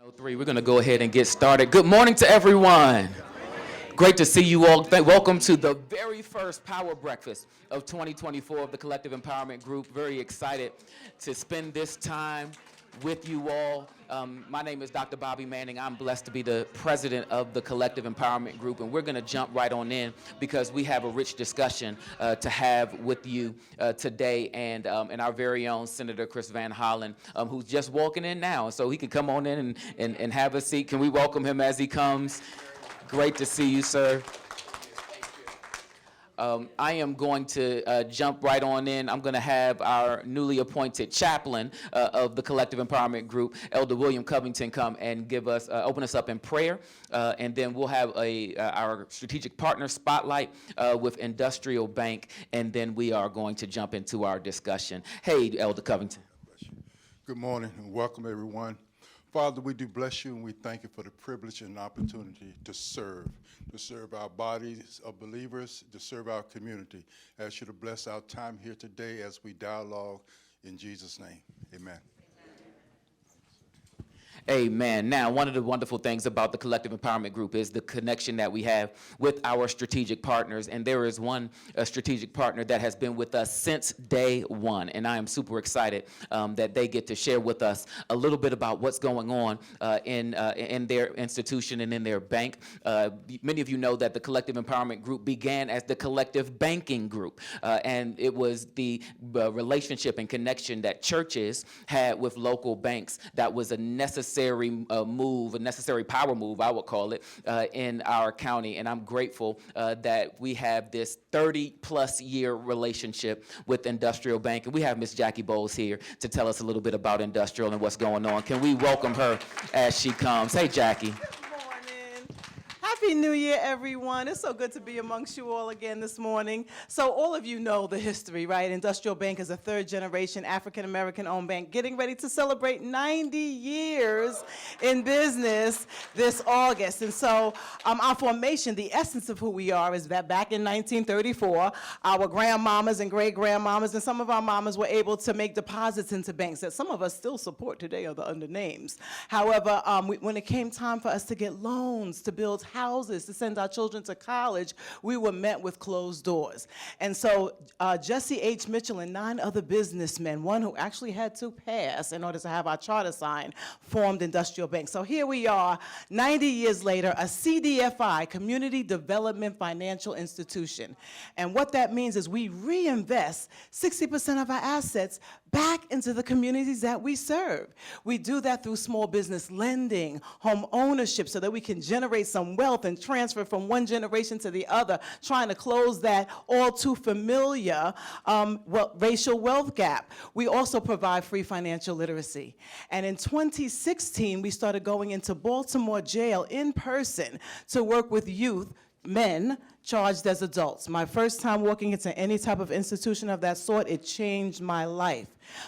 103, we're going to go ahead and get started. Good morning to everyone. Great to see you all. Welcome to the very first Power Breakfast of 2024 of the Collective Empowerment Group. Very excited to spend this time with you all. My name is Dr. Bobby Manning. I'm blessed to be the president of the Collective Empowerment Group, and we're going to jump right on in because we have a rich discussion to have with you today, and our very own Senator Chris Van Hollen, who's just walking in now, so he can come on in and have a seat. Can we welcome him as he comes? Great to see you, sir. I am going to jump right on in. I'm going to have our newly appointed chaplain of the Collective Empowerment Group, Elder William Covington, come and give us, open us up in prayer, and then we'll have our strategic partner spotlight with Industrial Bank, and then we are going to jump into our discussion. Hey, Elder Covington. Good morning and welcome, everyone. Father, we do bless you and we thank you for the privilege and opportunity to serve our bodies of believers, to serve our community. I ask you to bless our time here today as we dialogue in Jesus' name. Amen. Amen. Now, one of the wonderful things about the Collective Empowerment Group is the connection that we have with our strategic partners. And there is one strategic partner that has been with us since day one. And I am super excited that they get to share with us a little bit about what's going on in their institution and in their bank. Many of you know that the Collective Empowerment Group began as the Collective Banking Group. And it was the relationship and connection that churches had with local banks that was a necessary move, a necessary power move, I would call it, in our county. And I'm grateful that we have this 30-plus year relationship with Industrial Bank. And we have Miss Jackie Bowles here to tell us a little bit about Industrial and what's going on. Can we welcome her as she comes? Hey, Jackie. Happy New Year, everyone. It's so good to be amongst you all again this morning. So all of you know the history, right? Industrial Bank is a third-generation African-American owned bank getting ready to celebrate 90 years in business this August. And so our formation, the essence of who we are is that back in 1934, our grandmamas and great-grandmamas and some of our mamas were able to make deposits into banks that some of us still support today under names. However, when it came time for us to get loans, to build houses, to send our children to college, we were met with closed doors. And so Jesse H. Mitchell and 9 other businessmen, one who actually had to pass in order to have our charter signed, formed Industrial Bank. So here we are, 90 years later, a CDFI, Community Development Financial Institution. And what that means is we reinvest 60% of our assets back into the communities that we serve. We do that through small business lending, home ownership, so that we can generate some wealth and transfer from one generation to the other, trying to close that all too familiar racial wealth gap. We also provide free financial literacy. And in 2016, we started going into Baltimore jail in person to work with youth, men, charged as adults. My first time walking into any type of institution of that sort, it changed my life.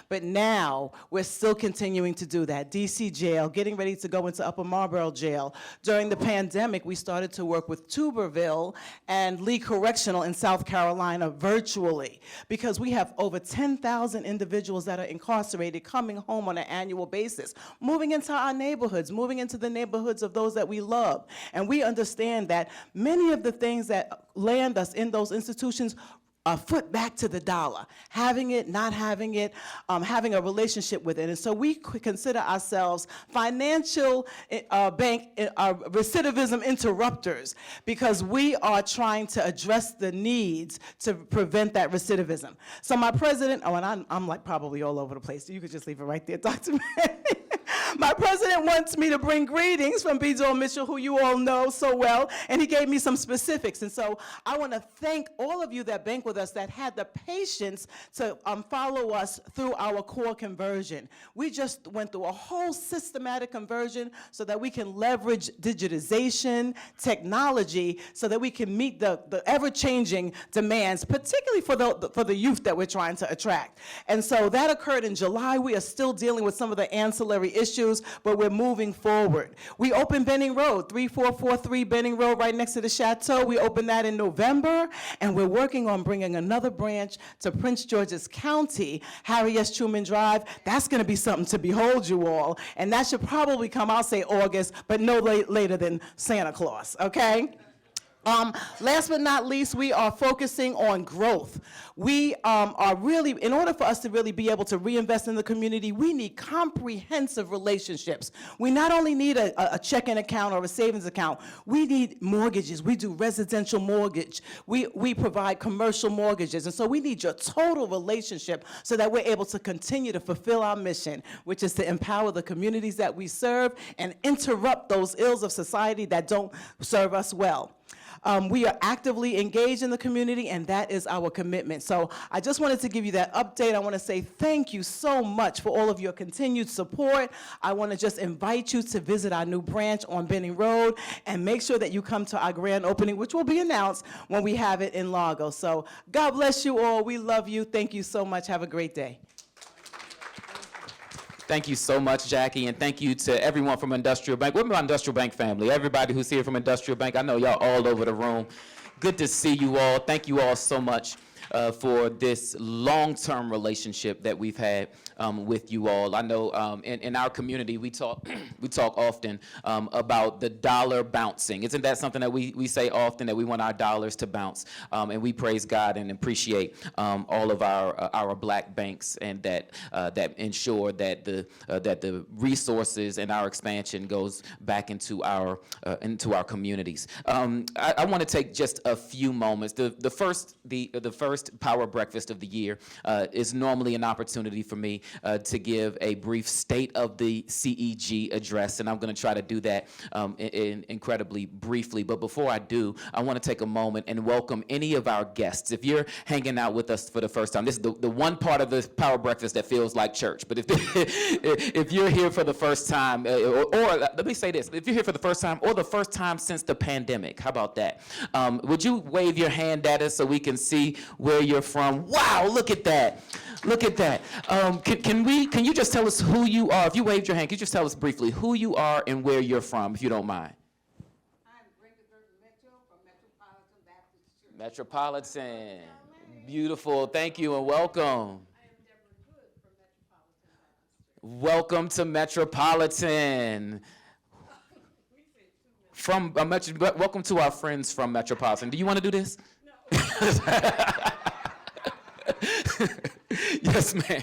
But now, we're still continuing to do that. DC jail, getting ready to go into Upper Marlboro jail. During the pandemic, we started to work with Tuberville and Lee Correctional in South Carolina virtually, because we have over 10,000 individuals that are incarcerated coming home on an annual basis, moving into our neighborhoods, moving into the neighborhoods of those that we love. And we understand that many of the things that land us in those institutions a foot back to the dollar, having it, not having it, having a relationship with it. And so we consider ourselves financial bank recidivism interrupters, because we are trying to address the needs to prevent that recidivism. So my president, and I'm like probably all over the place, so you could just leave it right there, Dr. Manning. My president wants me to bring greetings from B. Joel Mitchell, who you all know so well, and he gave me some specifics. And so I want to thank all of you that bank with us that had the patience to follow us through our core conversion. We just went through a whole systematic conversion so that we can leverage digitization, technology, so that we can meet the ever-changing demands, particularly for the youth that we're trying to attract. And so that occurred in July. We are still dealing with some of the ancillary issues issues, but we're moving forward. We opened Benning Road, 3443 Benning Road, right next to the Chateau. We opened that in November, and we're working on bringing another branch to Prince George's County, Harry S. Truman Drive. That's going to be something to behold, you all, and that should probably come, I'll say August, but no later than Santa Claus, okay? Last but not least, we are focusing on growth. We are really, in order for us to really be able to reinvest in the community, we need comprehensive relationships. We not only need a checking account or a savings account, we need mortgages. We do residential mortgage. We provide commercial mortgages. And so we need your total relationship so that we're able to continue to fulfill our mission, which is to empower the communities that we serve and interrupt those ills of society that don't serve us well. We are actively engaged in the community, and that is our commitment. So I just wanted to give you that update. I want to say thank you so much for all of your continued support. I want to just invite you to visit our new branch on Benning Road, and make sure that you come to our grand opening, which will be announced when we have it in Largo. So God bless you all. We love you. Thank you so much. Have a great day. Thank you so much, Jackie, and thank you to everyone from Industrial Bank. What about Industrial Bank family? Everybody who's here from Industrial Bank, I know y'all all over the room. Good to see you all. Thank you all so much for this long-term relationship that we've had with you all. I know in our community we talk often about the dollar bouncing. Isn't that something that we say often, that we want our dollars to bounce? And we praise God and appreciate all of our black banks, and that ensure that the resources and our expansion goes back into our communities. I want to take just a few moments. The first Power Breakfast of the year is normally an opportunity for me to give a brief state of the CEG address, and I'm going to try to do that incredibly briefly. But before I do, I want to take a moment and welcome any of our guests. If you're hanging out with us for the first time, this is the one part of the Power Breakfast that feels like church. But if you're here for the first time, or let me say this, if you're here for the first time or the first time since the pandemic, how about that? Would you wave your hand at us so we can see where you're from? Wow, look at that. Look at that. Can you just tell us who you are? If you waved your hand, can you just tell us briefly who you are and where you're from, if you don't mind? I'm Brenda Metro from Metropolitan Baptist Church. Metropolitan. Beautiful. Thank you and welcome. I am Deborah Good from Metropolitan Baptist Church. Welcome to Metropolitan. Welcome to our friends from Metropolitan. Do you want to do this? No. Yes, ma'am. Ernell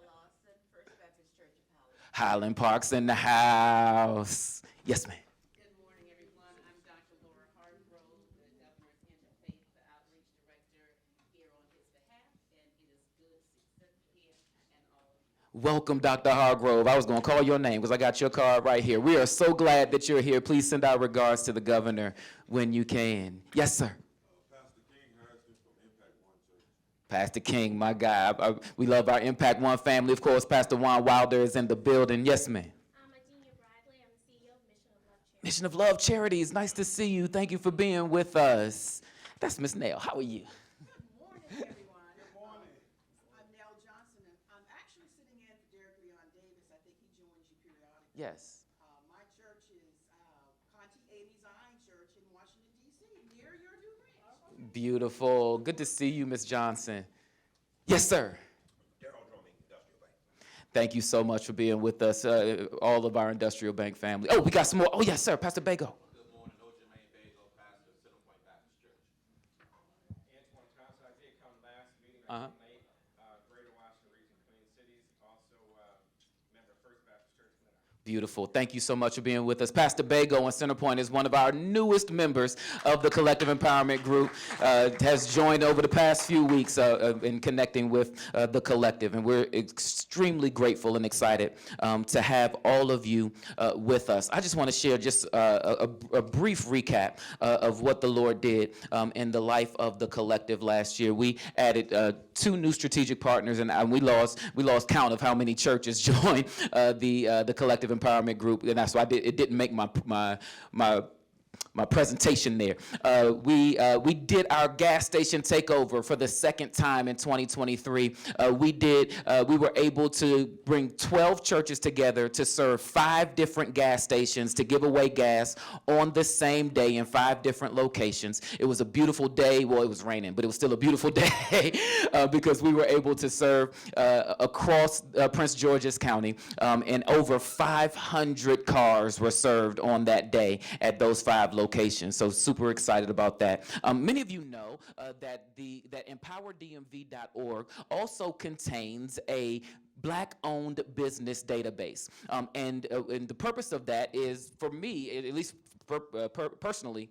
Lawson, First Baptist Church of Highland Park's in the house. Yes, ma'am. Good morning, everyone. I'm Dr. Laura Hargrove, the Governor's Interfaith Outreach Director here on his behalf, and it is good to see him and all of you. Welcome, Dr. Hargrove. I was going to call your name because I got your card right here. We are so glad that you're here. Please send our regards to the governor when you can. Yes, sir. Pastor King, my guy. We love our Impact One family. Of course, Pastor Juan Wilder is in the building. Yes, ma'am. I'm Adenia Bradley. I'm the CEO of Mission of Love Charities. Nice to see you. Thank you for being with us. That's Miss Nell. How are you? Good morning, everyone. Good morning. I'm Nell Johnson, and I'm actually sitting in for Derek Leon Davis. I think he joins you periodically. Yes. My church is Conti A. Zion Church in Washington, D.C., near your new branch. Beautiful. Good to see you, Miss Johnson. Yes, sir. Thank you so much for being with us, all of our Industrial Bank family. Oh, we got some more. Oh, yes, sir. Pastor Bago. Good morning, Jermaine Bago, pastor of Center Point Baptist Church. Antoine Thompson, I did come last meeting, I came late. Greater Washington Region, Clean Cities, also member of First Baptist Church. Beautiful. Thank you so much for being with us. Pastor Bago in Centerpoint is one of our newest members of the Collective Empowerment Group, has joined over the past few weeks in connecting with the Collective, and we're extremely grateful and excited to have all of you with us. I just want to share just a brief recap of what the Lord did in the life of the Collective last year. We added 2 new strategic partners, and we lost count of how many churches joined the Collective Empowerment Group, and that's why it didn't make my my presentation there. We did our gas station takeover for the second time in 2023. We were able to bring 12 churches together to serve 5 different gas stations to give away gas on the same day in 5 different locations. It was a beautiful day. Well, it was raining, but it was still a beautiful day because we were able to serve across Prince George's County, and over 500 cars were served on that day at those 5 locations. So super excited about that. Many of you know that empowerdmv.org also contains a Black-owned business database, and the purpose of that is, for me, at least personally.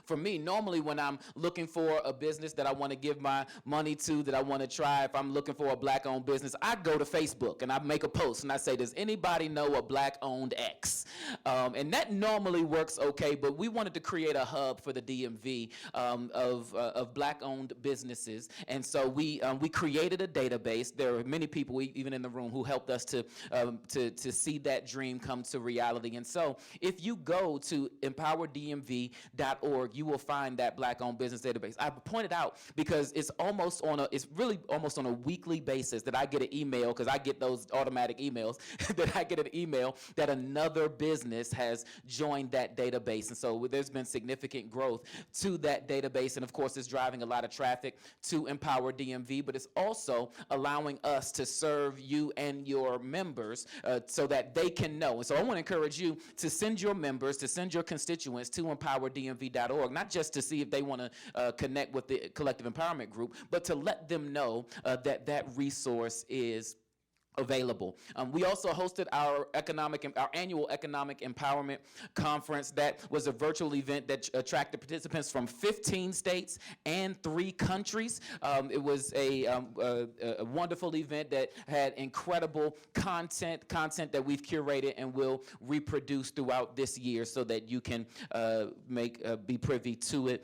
For me, normally when I'm looking for a business that I want to give my money to, that I want to try, if I'm looking for a Black-owned business, I go to Facebook and I make a post and I say, does anybody know a Black-owned X? And that normally works okay, but we wanted to create a hub for the DMV of Black-owned businesses, and so we created a database. There are many people, even in the room, who helped us to see that dream come to reality. And so if you go to empowerdmv.org, you will find that Black-owned business database. I pointed out because it's really almost on a weekly basis that I get an email, because I get those automatic emails, that I get an email that another business has joined that database. And so there's been significant growth to that database, and of course it's driving a lot of traffic to Empower DMV, but it's also allowing us to serve you and your members so that they can know. And so I want to encourage you to send your members, to send your constituents to empowerdmv.org, not just to see if they want to connect with the Collective Empowerment Group, but to let them know that resource is available. We also hosted our annual Economic Empowerment Conference. That was a virtual event that attracted participants from 15 states and 3 countries. It was a wonderful event that had incredible content that we've curated and will reproduce throughout this year so that you can be privy to it.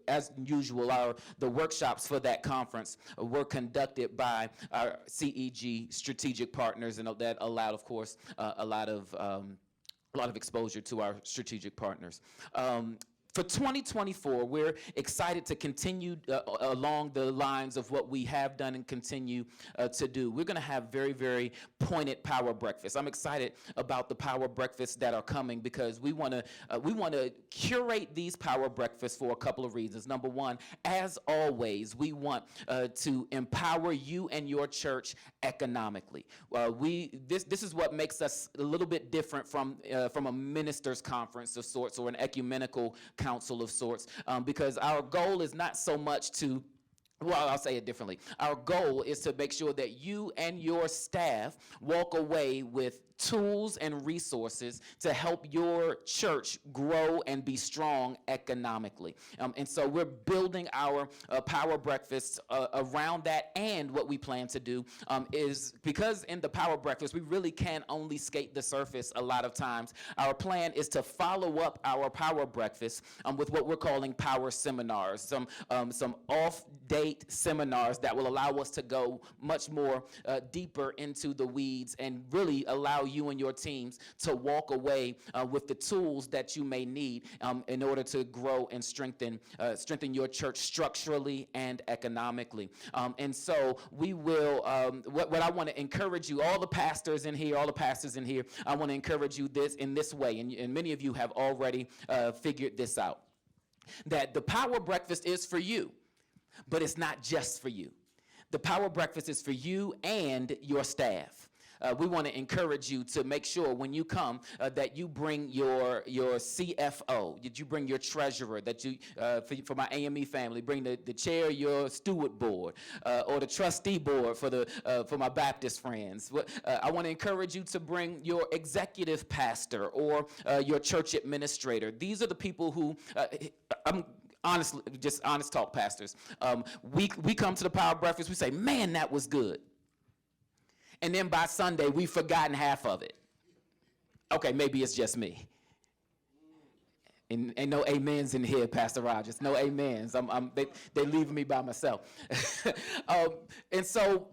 As usual, the workshops for that conference were conducted by our CEG strategic partners, and that allowed, of course, a lot of exposure to our strategic partners. For 2024, we're excited to continue along the lines of what we have done and continue to do. We're going to have very, very pointed power breakfasts. I'm excited about the power breakfasts that are coming because we want to curate these power breakfasts for a couple of reasons. Number one, as always, we want to empower you and your church economically. This is what makes us a little bit different from a ministers' conference of sorts or an ecumenical council of sorts, because our goal is not so much to, well, I'll say it differently. Our goal is to make sure that you and your staff walk away with tools and resources to help your church grow and be strong economically. And so we're building our power breakfasts around that, and what we plan to do is, because in the power breakfast we really can only skate the surface a lot of times, our plan is to follow up our power breakfast with what we're calling power seminars, some off-date seminars that will allow us to go much more deeper into the weeds and really allow you and your teams to walk away with the tools that you may need in order to grow and strengthen your church structurally and economically. And so we will, what I want to encourage you, all the pastors in here, I want to encourage you in this way, and many of you have already figured this out, that the power breakfast is for you, but it's not just for you. The power breakfast is for you and your staff. We want to encourage you to make sure when you come that you bring your CFO, that you bring your treasurer, that you, for my AME family, bring the chair, your steward board, or the trustee board for my Baptist friends. I want to encourage you to bring your executive pastor or your church administrator. These are the people who, honestly, just honest talk, pastors. We come to the power breakfast, we say, man, that was good. And then by Sunday, we've forgotten half of it. Okay, maybe it's just me. And ain't no amens in here, Pastor Rogers. No amens. They leaving me by myself. And so,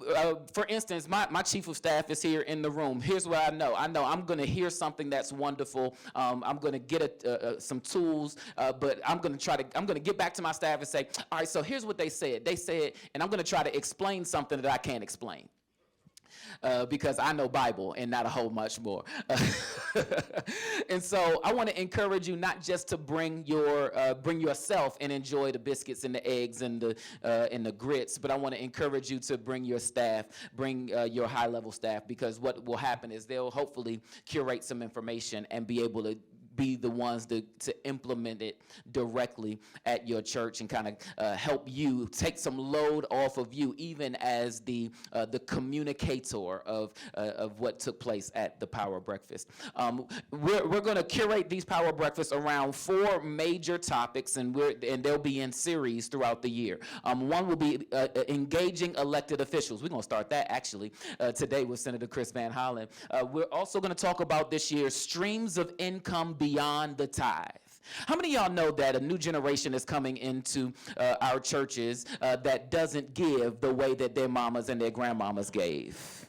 for instance, my chief of staff is here in the room. Here's what I know. I know I'm going to hear something that's wonderful. I'm going to get some tools, but I'm going to get back to my staff and say, all right, so here's what they said. They said, and I'm going to try to explain something that I can't explain. Because I know Bible and not a whole much more. And so I want to encourage you not just to bring yourself and enjoy the biscuits and the eggs and the grits, but I want to encourage you to bring your staff, bring your high-level staff, because what will happen is they'll hopefully curate some information and be able to be the ones to implement it directly at your church and kind of help you take some load off of you, even as the communicator of what took place at the Power Breakfast. We're going to curate these Power Breakfasts around 4 major topics, and they'll be in series throughout the year. One will be engaging elected officials. We're going to start that actually today with Senator Chris Van Hollen. We're also going to talk about this year's streams of income beyond the tithe. How many of y'all know that a new generation is coming into our churches that doesn't give the way that their mamas and their grandmamas gave?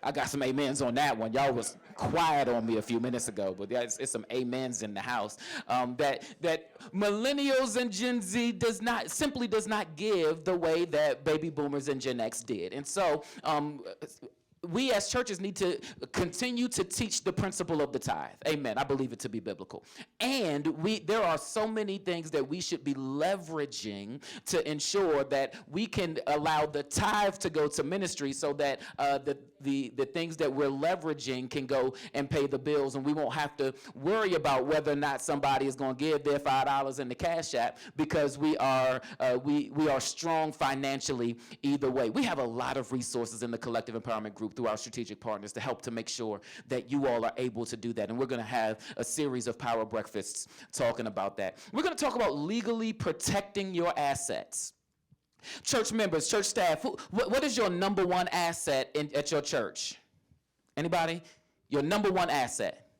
I got some amens on that one. Y'all was quiet on me a few minutes ago, but it's some amens in the house. That millennials and Gen Z simply does not give the way that baby boomers and Gen X did. And so we as churches need to continue to teach the principle of the tithe. Amen. I believe it to be biblical. And there are so many things that we should be leveraging to ensure that we can allow the tithe to go to ministry so that the things that we're leveraging can go and pay the bills, and we won't have to worry about whether or not somebody is going to give their $5 in the Cash App, because we are strong financially either way. We have a lot of resources in the Collective Empowerment Group through our strategic partners to help to make sure that you all are able to do that. And we're going to have a series of Power Breakfasts talking about that. We're going to talk about legally protecting your assets. Church members, church staff, what is your number one asset at your church? Anybody? Your number one asset.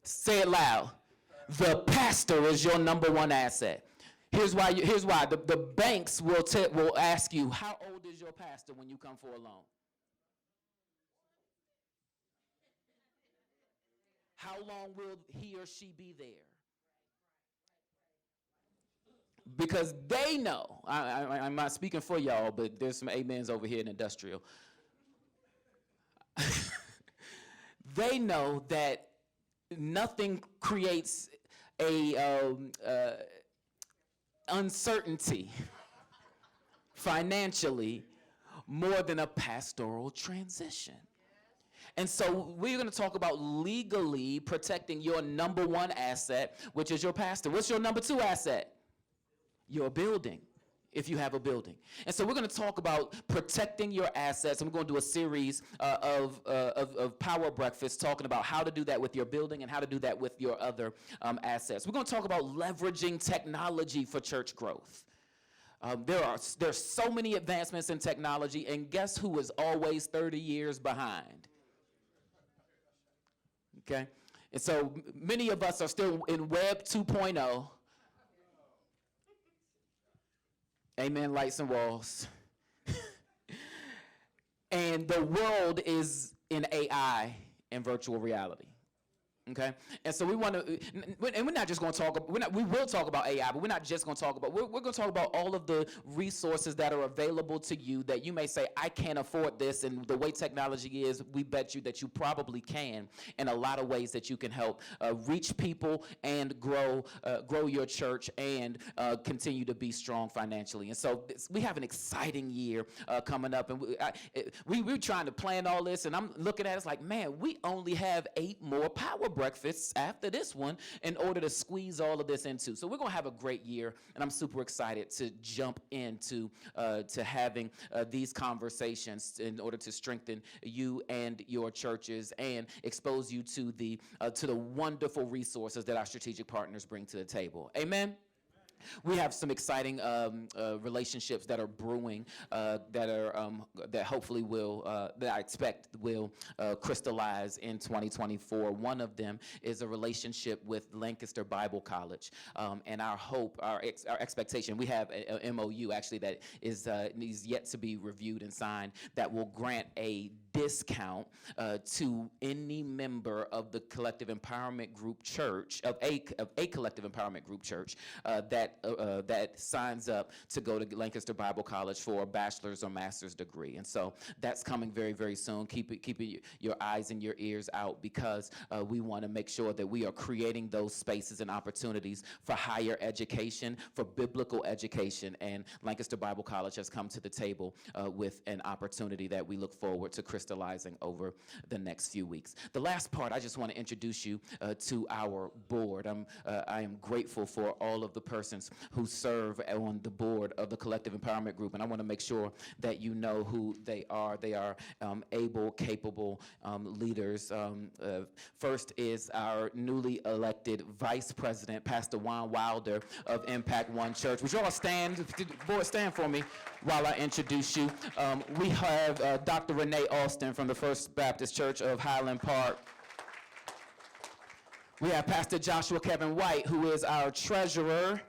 Say it loud. The pastor is your number one asset. Here's why. The banks will ask you, how old is your pastor when you come for a loan? How long will he or she be there? Because they know, I'm not speaking for y'all, but there's some amens over here in industrial. They know that nothing creates a uncertainty financially more than a pastoral transition. And so we're going to talk about legally protecting your number one asset, which is your pastor. What's your number two asset? Your building, if you have a building. And so we're going to talk about protecting your assets, and we're going to do a series of Power Breakfasts talking about how to do that with your building and how to do that with your other assets. We're going to talk about leveraging technology for church growth. There's so many advancements in technology, and guess who is always 30 years behind? Okay? And so many of us are still in Web 2.0. Amen, lights and walls. And the world is in AI and virtual reality. Okay, and so we want to, and we're not just going to talk. We will talk about AI, but we're not just going to talk about. We're going to talk about all of the resources that are available to you that you may say, I can't afford this, and the way technology is, we bet you that you probably can, in a lot of ways that you can help reach people and grow your church and continue to be strong financially. And so we have an exciting year coming up, and we're trying to plan all this, and I'm looking at it, it's like, man, we only have 8 more Power Breakfasts after this one in order to squeeze all of this into. So we're going to have a great year, and I'm super excited to jump into to having these conversations in order to strengthen you and your churches and expose you to the wonderful resources that our strategic partners bring to the table. Amen? We have some exciting relationships that are brewing that hopefully will, that I expect will crystallize in 2024. One of them is a relationship with Lancaster Bible College. And our hope, our expectation, we have a MOU actually that is needs yet to be reviewed and signed that will grant a discount to any member of the Collective Empowerment Group Church, of a Collective Empowerment Group Church that signs up to go to Lancaster Bible College for a bachelor's or master's degree. And so that's coming very, very soon. Keep your eyes and your ears out, because we want to make sure that we are creating those spaces and opportunities for higher education, for biblical education. And Lancaster Bible College has come to the table with an opportunity that we look forward to crystallizing over the next few weeks. The last part, I just want to introduce you to our board. I am grateful for all of the persons who serve on the board of the Collective Empowerment Group, and I want to make sure that you know who they are. They are able, capable leaders. First is our newly elected Vice President, Pastor Juan Wilder of Impact One Church. Would you all stand? Board, stand for me while I introduce you. We have Dr. Renee Alston from the First Baptist Church of Highland Park. We have Pastor Joshua Kevin White, who is our treasurer.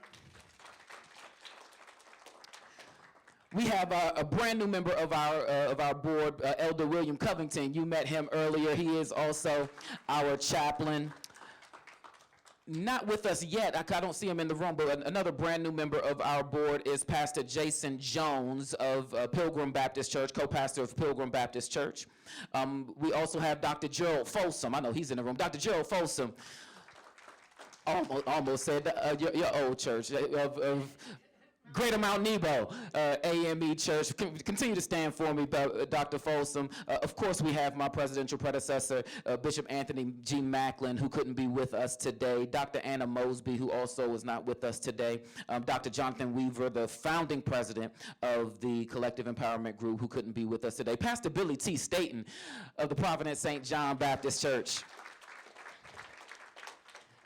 We have a brand new member of our board, Elder William Covington. You met him earlier. He is also our chaplain. Not with us yet, I don't see him in the room, but another brand new member of our board is Pastor Jason Jones of Pilgrim Baptist Church, co-pastor of Pilgrim Baptist Church. We also have Dr. Gerald Folsom. I know he's in the room. Dr. Gerald Folsom, almost said your old church of Greater Mount Nebo, AME Church. Continue to stand for me, Dr. Folsom. Of course, we have my presidential predecessor, Bishop Anthony G. Macklin, who couldn't be with us today. Dr. Anna Mosby, who also is not with us today. Dr. Jonathan Weaver, the founding president of the Collective Empowerment Group, who couldn't be with us today. Pastor Billy T. Staten of the Providence St. John Baptist Church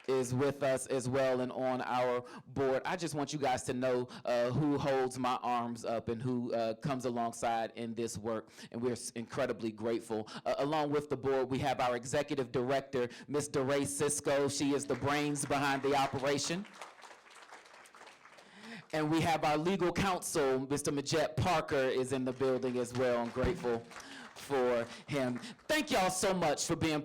is with us as well and on our board. I just want you guys to know who holds my arms up and who comes alongside in this work, and we're incredibly grateful. Along with the board, we have our executive director, Ms. DeRay Cisco. She is the brains behind the operation. And we have our legal counsel, Mr. Majette Parker, is in the building as well. I'm grateful for him. Thank y'all so much for being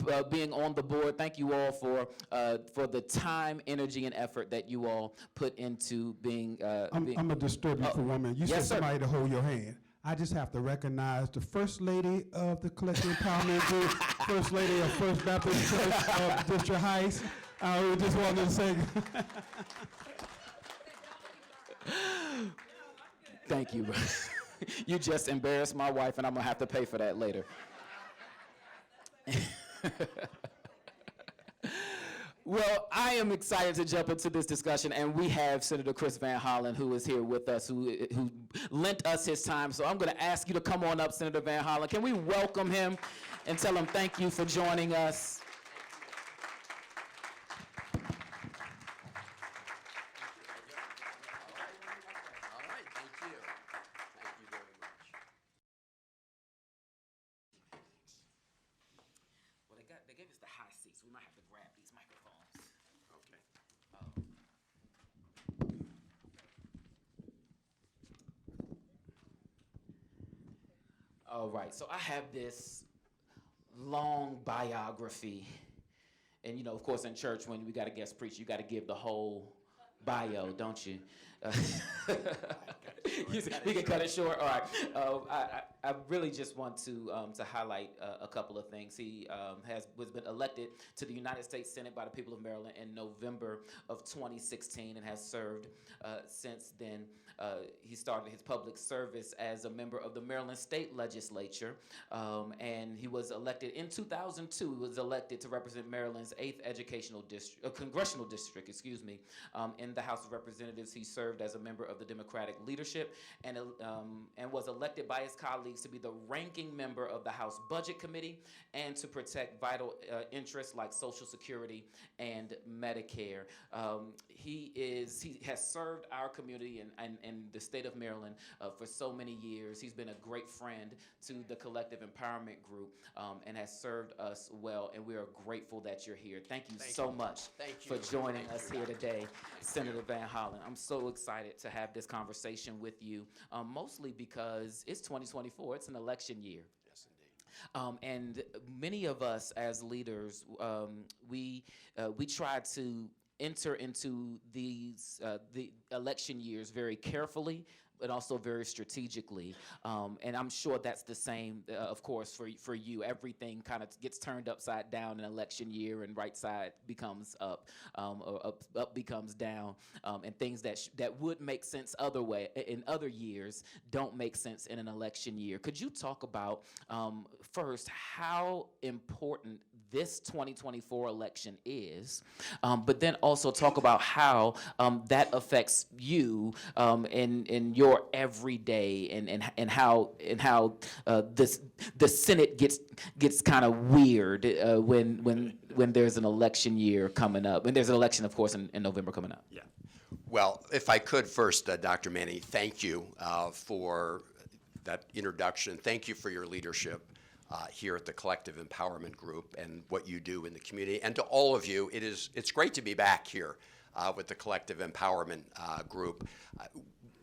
on the board. Thank you all for the time, energy, and effort that you all put into being. I'm going to disturb you for 1 minute. You Yes, said sir. somebody to hold your hand. I just have to recognize the First Lady of the Collective Empowerment Group, First Lady of First Baptist Church of District Heights. We just wanted to say. Thank you. You just embarrassed my wife, and I'm going to have to pay for that later. Well, I am excited to jump into this discussion, and we have Senator Chris Van Hollen, who is here with us, who lent us his time. So I'm going to ask you to come on up, Senator Van Hollen. Can we welcome him and tell him thank you for joining us? They gave us the high seats. We might have to grab these microphones. Okay. All right, so I have this long biography. And, you know, of course, in church, when we got a guest preacher, you got to give the whole bio, don't you? We can cut it short. All right. I really just want to highlight a couple of things. He was been elected to the United States Senate by the people of Maryland in November of 2016 and has served since then. He started his public service as a member of the Maryland State Legislature, and he was elected in 2002. He was elected to represent Maryland's 8th congressional district, in the House of Representatives. He served as a member of the Democratic leadership leadership and was elected by his colleagues to be the ranking member of the House Budget Committee and to protect vital interests like Social Security and Medicare. He has served our community and the state of Maryland for so many years. He's been a great friend to the Collective Empowerment Group and has served us well, and we are grateful that you're here. Thank you so much for joining us here today, Senator Van Hollen. I'm so excited to have this conversation with you, mostly because it's 2024. It's an election year. And many of us as leaders, we try to enter into the election years very carefully, but also very strategically. And I'm sure that's the same, of course, for you. Everything kind of gets turned upside down in election year, and right side becomes up, or up becomes down, and things that would make sense in other years don't make sense in an election year. Could you talk about, first, how important this 2024 election is, but then also talk about how that affects you in your everyday, and how the Senate gets kind of weird when there's an election year coming up, and there's an election, of course, in November coming up. Yeah. Well, if I could first, Dr. Manny, thank you for that introduction. Thank you for your leadership here at the Collective Empowerment Group and what you do in the community. And to all of you, it's great to be back here with the Collective Empowerment Group.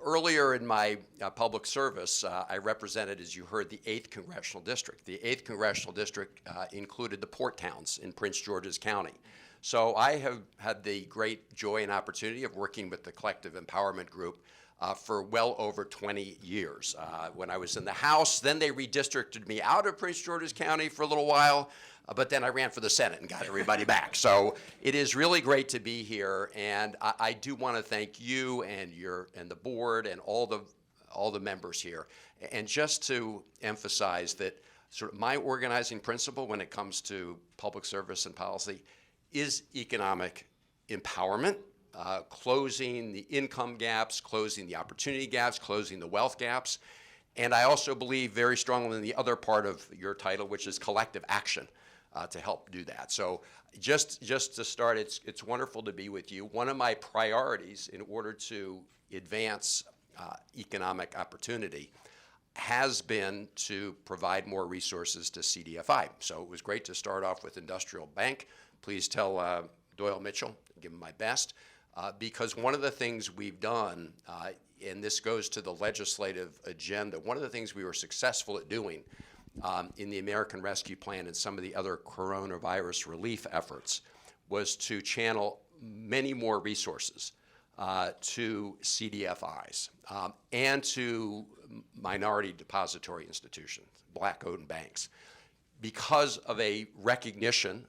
Earlier in my public service, I represented, as you heard, the 8th Congressional District. The 8th Congressional District included the port towns in Prince George's County. So I have had the great joy and opportunity of working with the Collective Empowerment Group for well over 20 years. When I was in the House, then they redistricted me out of Prince George's County for a little while, but then I ran for the Senate and got everybody back. So it is really great to be here, and I do want to thank you and the board and all the members here. And just to emphasize that sort of my organizing principle when it comes to public service and policy is economic empowerment. Closing the income gaps, closing the opportunity gaps, closing the wealth gaps. And I also believe very strongly in the other part of your title, which is collective action, to help do that. So just to start, it's wonderful to be with you. One of my priorities in order to advance economic opportunity has been to provide more resources to CDFI. So it was great to start off with Industrial Bank. Please tell Doyle Mitchell, give him my best. Because one of the things we've done, and this goes to the legislative agenda, one of the things we were successful at doing in the American Rescue Plan and some of the other coronavirus relief efforts was to channel many more resources to CDFIs and to minority depository institutions, Black-owned banks, because of a recognition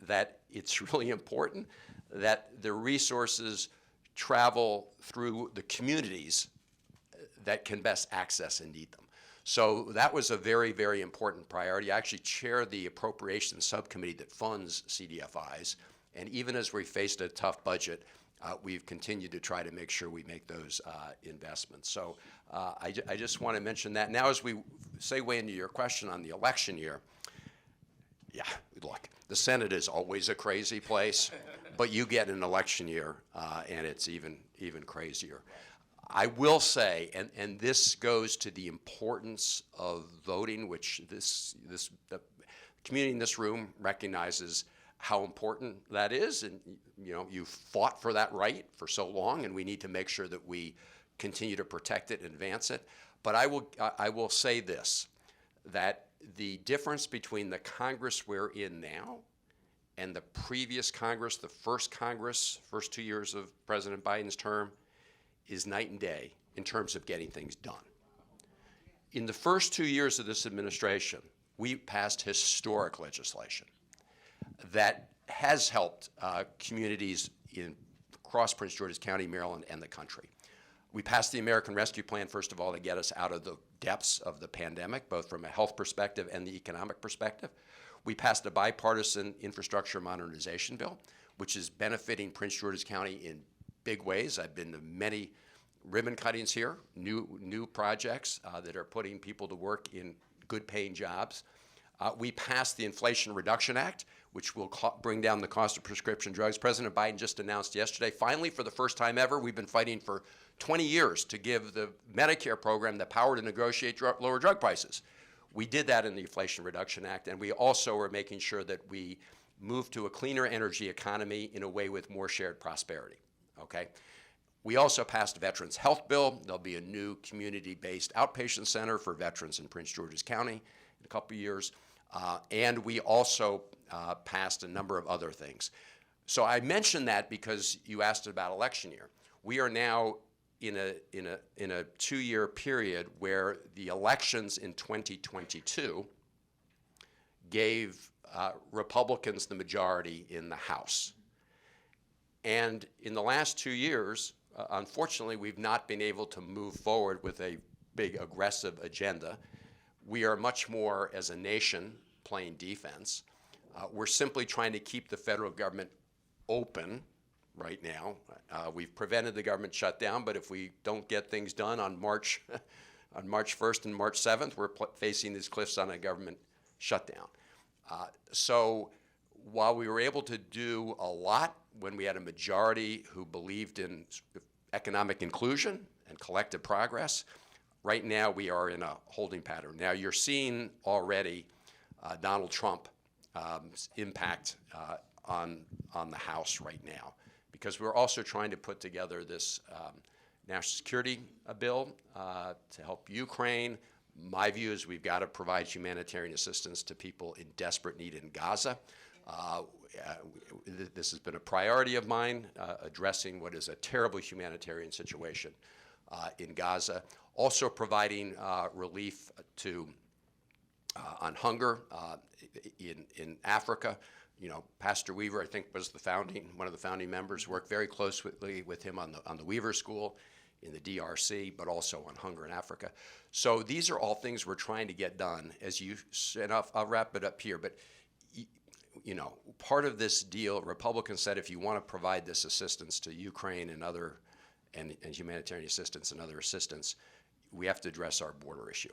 that it's really important that the resources travel through the communities that can best access and need them. So that was a very, very important priority. I actually chair the appropriations subcommittee that funds CDFIs, and even as we faced a tough budget, we've continued to try to make sure we make those investments. So I just want to mention that. Now, as we segue into your question on the election year, yeah, look, the Senate is always a crazy place, but you get an election year, and it's even crazier. I will say, and this goes to the importance of voting, which the community in this room recognizes how important that is, and you've fought for that right for so long, and we need to make sure that we continue to protect it and advance it. But I will say this, that the difference between the Congress we're in now and the previous Congress, the first 2 years of President Biden's term, is night and day in terms of getting things done. In the first 2 years of this administration, we passed historic legislation that has helped communities across Prince George's County, Maryland, and the country. We passed the American Rescue Plan, first of all, to get us out of the depths of the pandemic, both from a health perspective and the economic perspective. We passed a bipartisan infrastructure modernization bill, which is benefiting Prince George's County in big ways. I've been to many ribbon cuttings here, new projects that are putting people to work in good paying jobs. We passed the Inflation Reduction Act, which will bring down the cost of prescription drugs. President Biden just announced yesterday, finally, for the first time ever, we've been fighting for 20 years to give the Medicare program the power to negotiate lower drug prices. We did that in the Inflation Reduction Act, and we also are making sure that we move to a cleaner energy economy in a way with more shared prosperity, okay? We also passed a Veterans Health Bill. There'll be a new community-based outpatient center for veterans in Prince George's County in a couple of years. And we also passed a number of other things. So I mention that because you asked about election year. We are now in a 2-year period where the elections in 2022 gave Republicans the majority in the House. And in the last 2 years, unfortunately, we've not been able to move forward with a big aggressive agenda. We are much more, as a nation, playing defense. We're simply trying to keep the federal government open right now. We've prevented the government shutdown, but if we don't get things done on March 1st and March 7th, we're facing these cliffs on a government shutdown. So while we were able to do a lot when we had a majority who believed in economic inclusion and collective progress, right now we are in a holding pattern. Now you're seeing already Donald Trump's impact on the House right now, because we're also trying to put together this national security bill to help Ukraine. My view is we've got to provide humanitarian assistance to people in desperate need in Gaza. This has been a priority of mine, addressing what is a terrible humanitarian situation in Gaza. Also providing relief to on hunger in Africa. You know, Pastor Weaver, I think, was one of the founding members, worked very closely with him on the Weaver School in the DRC, but also on hunger in Africa. So these are all things we're trying to get done. And I'll wrap it up here, but you know, part of this deal, Republicans said if you want to provide this assistance to Ukraine and and humanitarian assistance and other assistance, we have to address our border issue.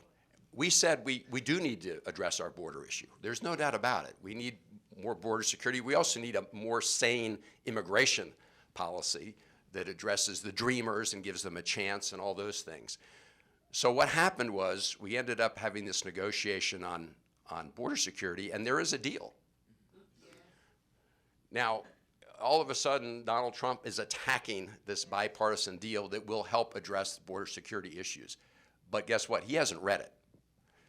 We said we do need to address our border issue. There's no doubt about it. We need more border security. We also need a more sane immigration policy that addresses the dreamers and gives them a chance and all those things. So what happened was we ended up having this negotiation on border security, and there is a deal. Now, all of a sudden, Donald Trump is attacking this bipartisan deal that will help address border security issues. But guess what? He hasn't read it,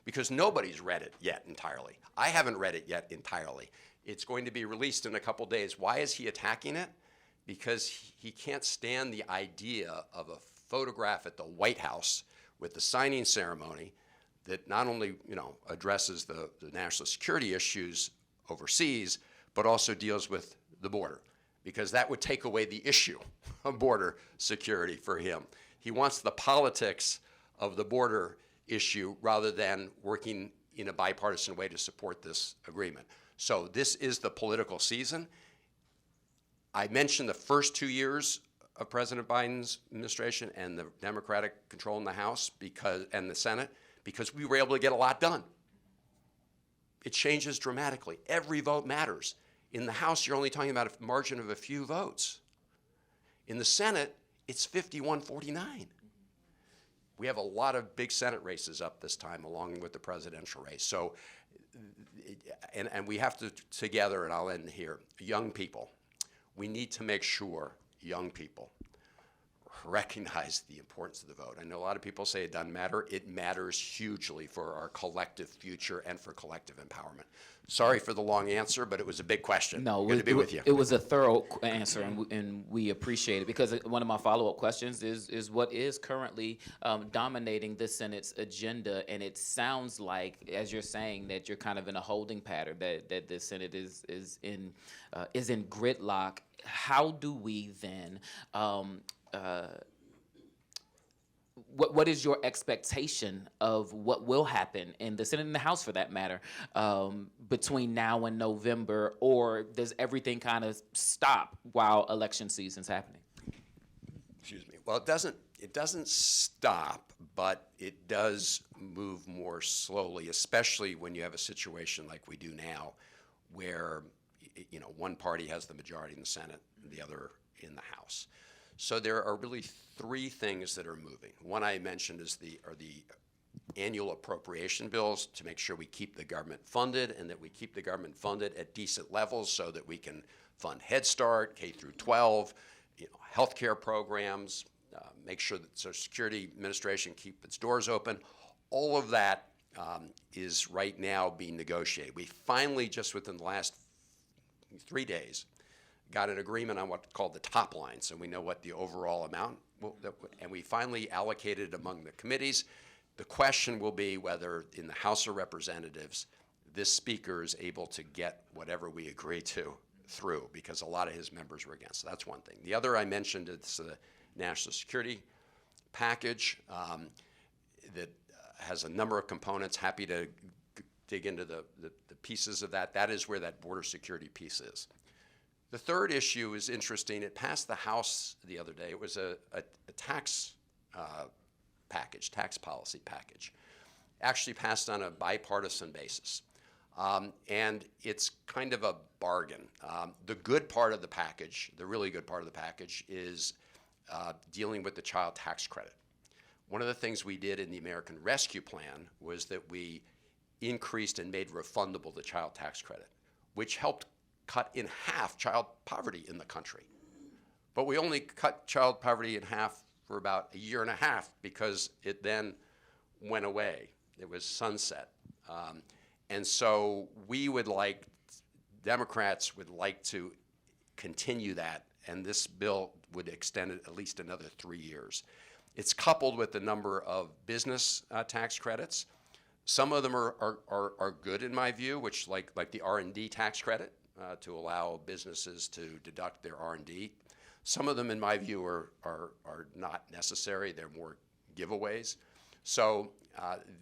because nobody's read it yet entirely. I haven't read it yet entirely. It's going to be released in a couple days. Why is he attacking it? Because he can't stand the idea of a photograph at the White House with the signing ceremony that not only, you know, addresses the national security issues overseas, but also deals with the border, because that would take away the issue of border security for him. He wants the politics of the border issue rather than working in a bipartisan way to support this agreement. So this is the political season. I mentioned the first 2 years of President Biden's administration and the Democratic control in the House and the Senate, because we were able to get a lot done. It changes dramatically. Every vote matters. In the House, you're only talking about a margin of a few votes. In the Senate, it's 51-49. We have a lot of big Senate races up this time, along with the presidential race. So, and we have to, together, and I'll end here, young people, we need to make sure young people recognize the importance of the vote. I know a lot of people say it doesn't matter. It matters hugely for our collective future and for collective empowerment. Sorry for the long answer, but it was a big question. No, good to be with you. It was a thorough answer, and we appreciate it, because one of my follow-up questions is what is currently dominating the Senate's agenda, and it sounds like, as you're saying, that you're kind of in a holding pattern, that the Senate is in gridlock. How do we then? What is your expectation of what will happen in the Senate and the House, for that matter, between now and November, or does everything kind of stop while election season's happening? Excuse me. Well, it doesn't. it doesn't stop, but it does move more slowly, especially when you have a situation like we do now, where one party has the majority in the Senate and the other in the House. So there are really three things that are moving. One I mentioned are the annual appropriation bills to make sure we keep the government funded, and that we keep the government funded at decent levels so that we can fund Head Start, K through 12, healthcare programs, make sure that Social Security Administration keep its doors open. All of that is right now being negotiated. We finally, just within the last 3 days, got an agreement on what's called the top line, so we know what the overall amount and we finally allocated it among the committees. The question will be whether in the House of Representatives, this speaker is able to get whatever we agree to through, because a lot of his members were against. So that's one thing. The other I mentioned is the national security package that has a number of components. Happy to dig into the pieces of that. That is where that border security piece is. The third issue is interesting. It passed the House the other day. It was a tax package, tax policy package. Actually passed on a bipartisan basis. And it's kind of a bargain. The good part of the package, the really good part of the package, is dealing with the child tax credit. One of the things we did in the American Rescue Plan was that we increased and made refundable the child tax credit, which helped cut in half child poverty in the country. But we only cut child poverty in half for about a year and a half, because it then went away. It was sunset. And so Democrats would like to continue that, and this bill would extend it at least another 3 years. It's coupled with a number of business tax credits. Some of them are good in my view, which like the R&D tax credit to allow businesses to deduct their R&D. Some of them, in my view, are not necessary. They're more giveaways. So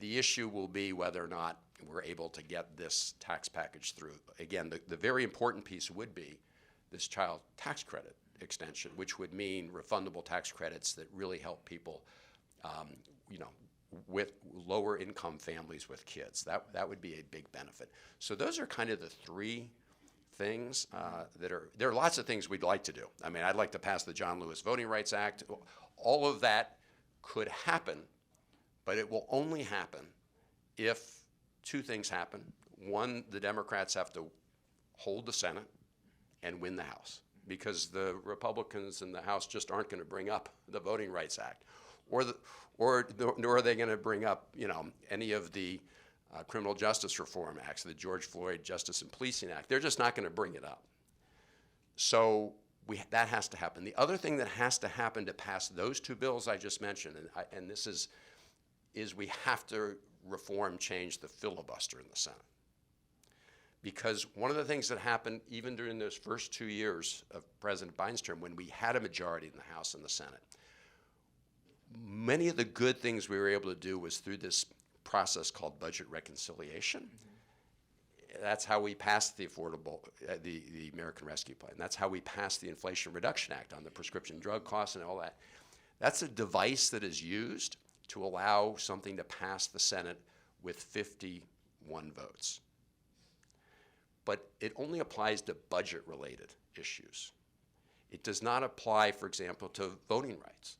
the issue will be whether or not we're able to get this tax package through. Again, the very important piece would be this child tax credit extension, which would mean refundable tax credits that really help people, with lower income families with kids. That would be a big benefit. So those are kind of the three things there are lots of things we'd like to do. I mean, I'd like to pass the John Lewis Voting Rights Act. All of that could happen, but it will only happen if two things happen. One, the Democrats have to hold the Senate and win the House, because the Republicans in the House just aren't going to bring up the Voting Rights Act, nor are they going to bring up any of the criminal justice reform acts, the George Floyd Justice and Policing Act. They're just not going to bring it up. So that has to happen. The other thing that has to happen to pass those two bills I just mentioned, and this is we have to change the filibuster in the Senate. Because one of the things that happened even during those first 2 years of President Biden's term, when we had a majority in the House and the Senate, many of the good things we were able to do was through this process called budget reconciliation. That's how we passed the the American Rescue Plan. That's how we passed the Inflation Reduction Act on the prescription drug costs and all that. That's a device that is used to allow something to pass the Senate with 51 votes. But it only applies to budget-related issues. It does not apply, for example, to voting rights.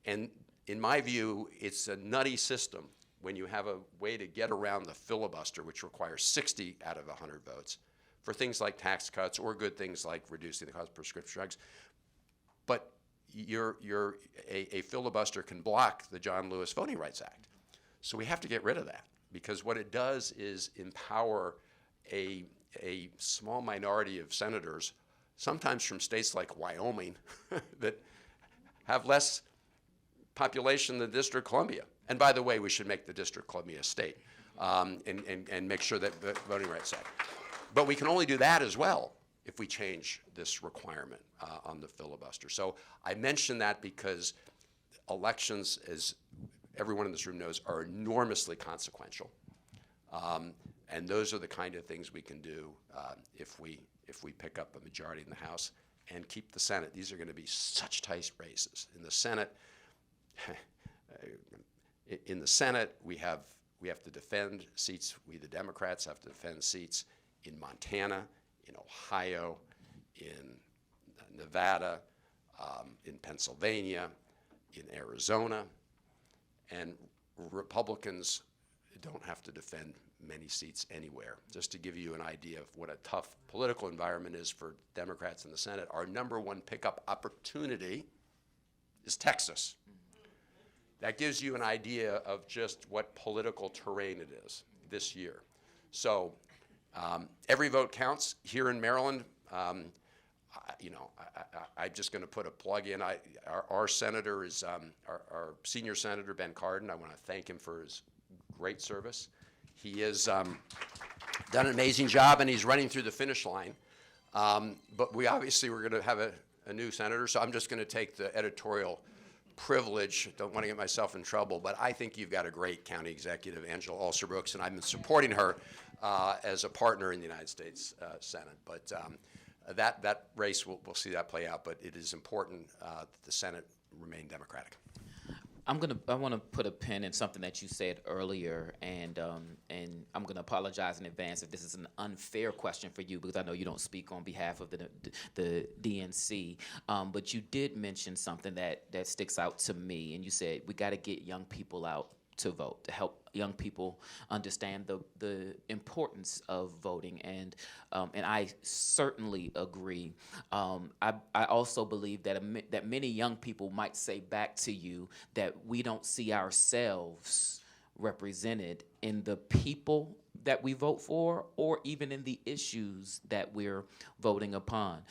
And in my view, it's a nutty system when you have a way to get around the filibuster, which requires 60 out of 100 votes, for things like tax cuts or good things like reducing the cost of prescription drugs. But a filibuster can block the John Lewis Voting Rights Act. So we have to get rid of that, because what it does is empower a small minority of senators, sometimes from states like Wyoming, that have less population than the District of Columbia. And by the way, we should make the District of Columbia a state and make sure that the Voting Rights Act. But we can only do that as well if we change this requirement on the filibuster. So I mention that because elections, as everyone in this room knows, are enormously consequential. And those are the kind of things we can do if we pick up a majority in the House and keep the Senate. These are going to be such tight races. In the Senate, in the Senate, we have to defend seats. We, the Democrats, have to defend seats in Montana, in Ohio, in Nevada, in Pennsylvania, in Arizona, and Republicans don't have to defend many seats anywhere. Just to give you an idea of what a tough political environment is for Democrats in the Senate, our number one pickup opportunity is Texas. That gives you an idea of just what political terrain it is this year. So every vote counts here in Maryland. I'm just going to put a plug in. Our senator is our senior senator, Ben Cardin. I want to thank him for his great service. He has done an amazing job, and he's running through the finish line. But we're going to have a new senator, so I'm just going to take the editorial privilege. Don't want to get myself in trouble, but I think you've got a great county executive, Angela Alser-Brooks, and I've been supporting her as a partner in the United States Senate. But that race, we'll see that play out, but it is important that the Senate remain Democratic. I want to put a pin in something that you said earlier, and I'm going to apologize in advance if this is an unfair question for you, because I know you don't speak on behalf of the DNC, but you did mention something that sticks out to me, and you said we got to get young people out to vote, to help young people understand the importance of voting, and I certainly agree. I also believe that many young people might say back to you that we don't see ourselves represented in the people that we vote for, or even in the issues that we're voting upon.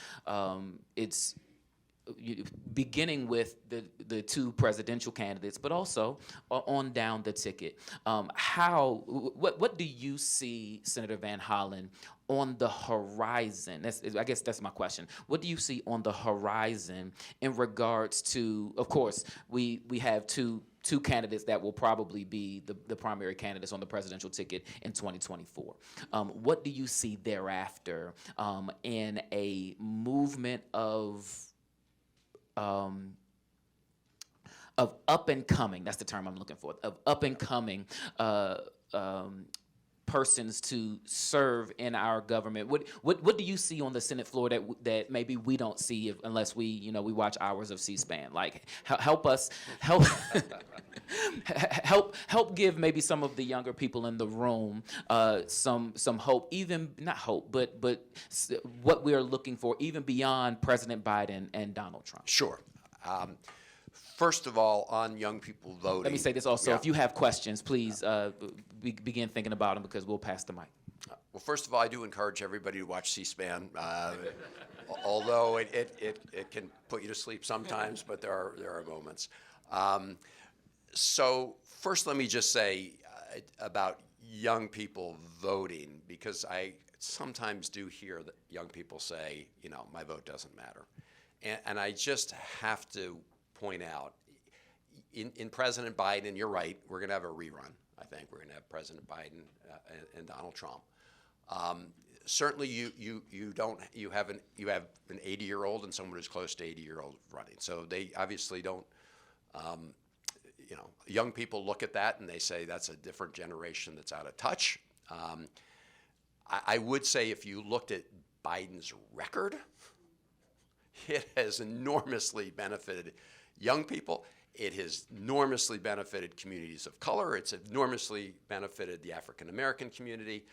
It's beginning with the two presidential candidates, but also on down the ticket. What do you see, Senator Van Hollen, on the horizon? I guess that's my question. What do you see on the horizon in regards to, of course, we have two candidates that will probably be the primary candidates on the presidential ticket in 2024. What do you see thereafter in a movement of up and coming, that's the term I'm looking for, of up and coming persons to serve in our government? What do you see on the Senate floor that maybe we don't see unless we watch hours of C-SPAN? Like, help give maybe some of the younger people in the room some hope, even not hope, but what we're looking for, even beyond President Biden and Donald Trump. Sure. First of all, on young people voting. Let me say this also. Yeah. If you have questions, please begin thinking about them, because we'll pass the mic. Well, first of all, I do encourage everybody to watch C-SPAN, although it can put you to sleep sometimes, but there are moments. So first, let me just say about young people voting, because I sometimes do hear that young people say, my vote doesn't matter. And I just have to point out, in President Biden, you're right, we're going to have a rerun. I think we're going to have President Biden and Donald Trump. Certainly, you have an 80-year-old and someone who's close to 80-year-old running. So they obviously don't. Young people look at that and they say that's a different generation that's out of touch. I would say if you looked at Biden's record, it has enormously benefited young people. It has enormously benefited communities of color. It's enormously benefited the African American community.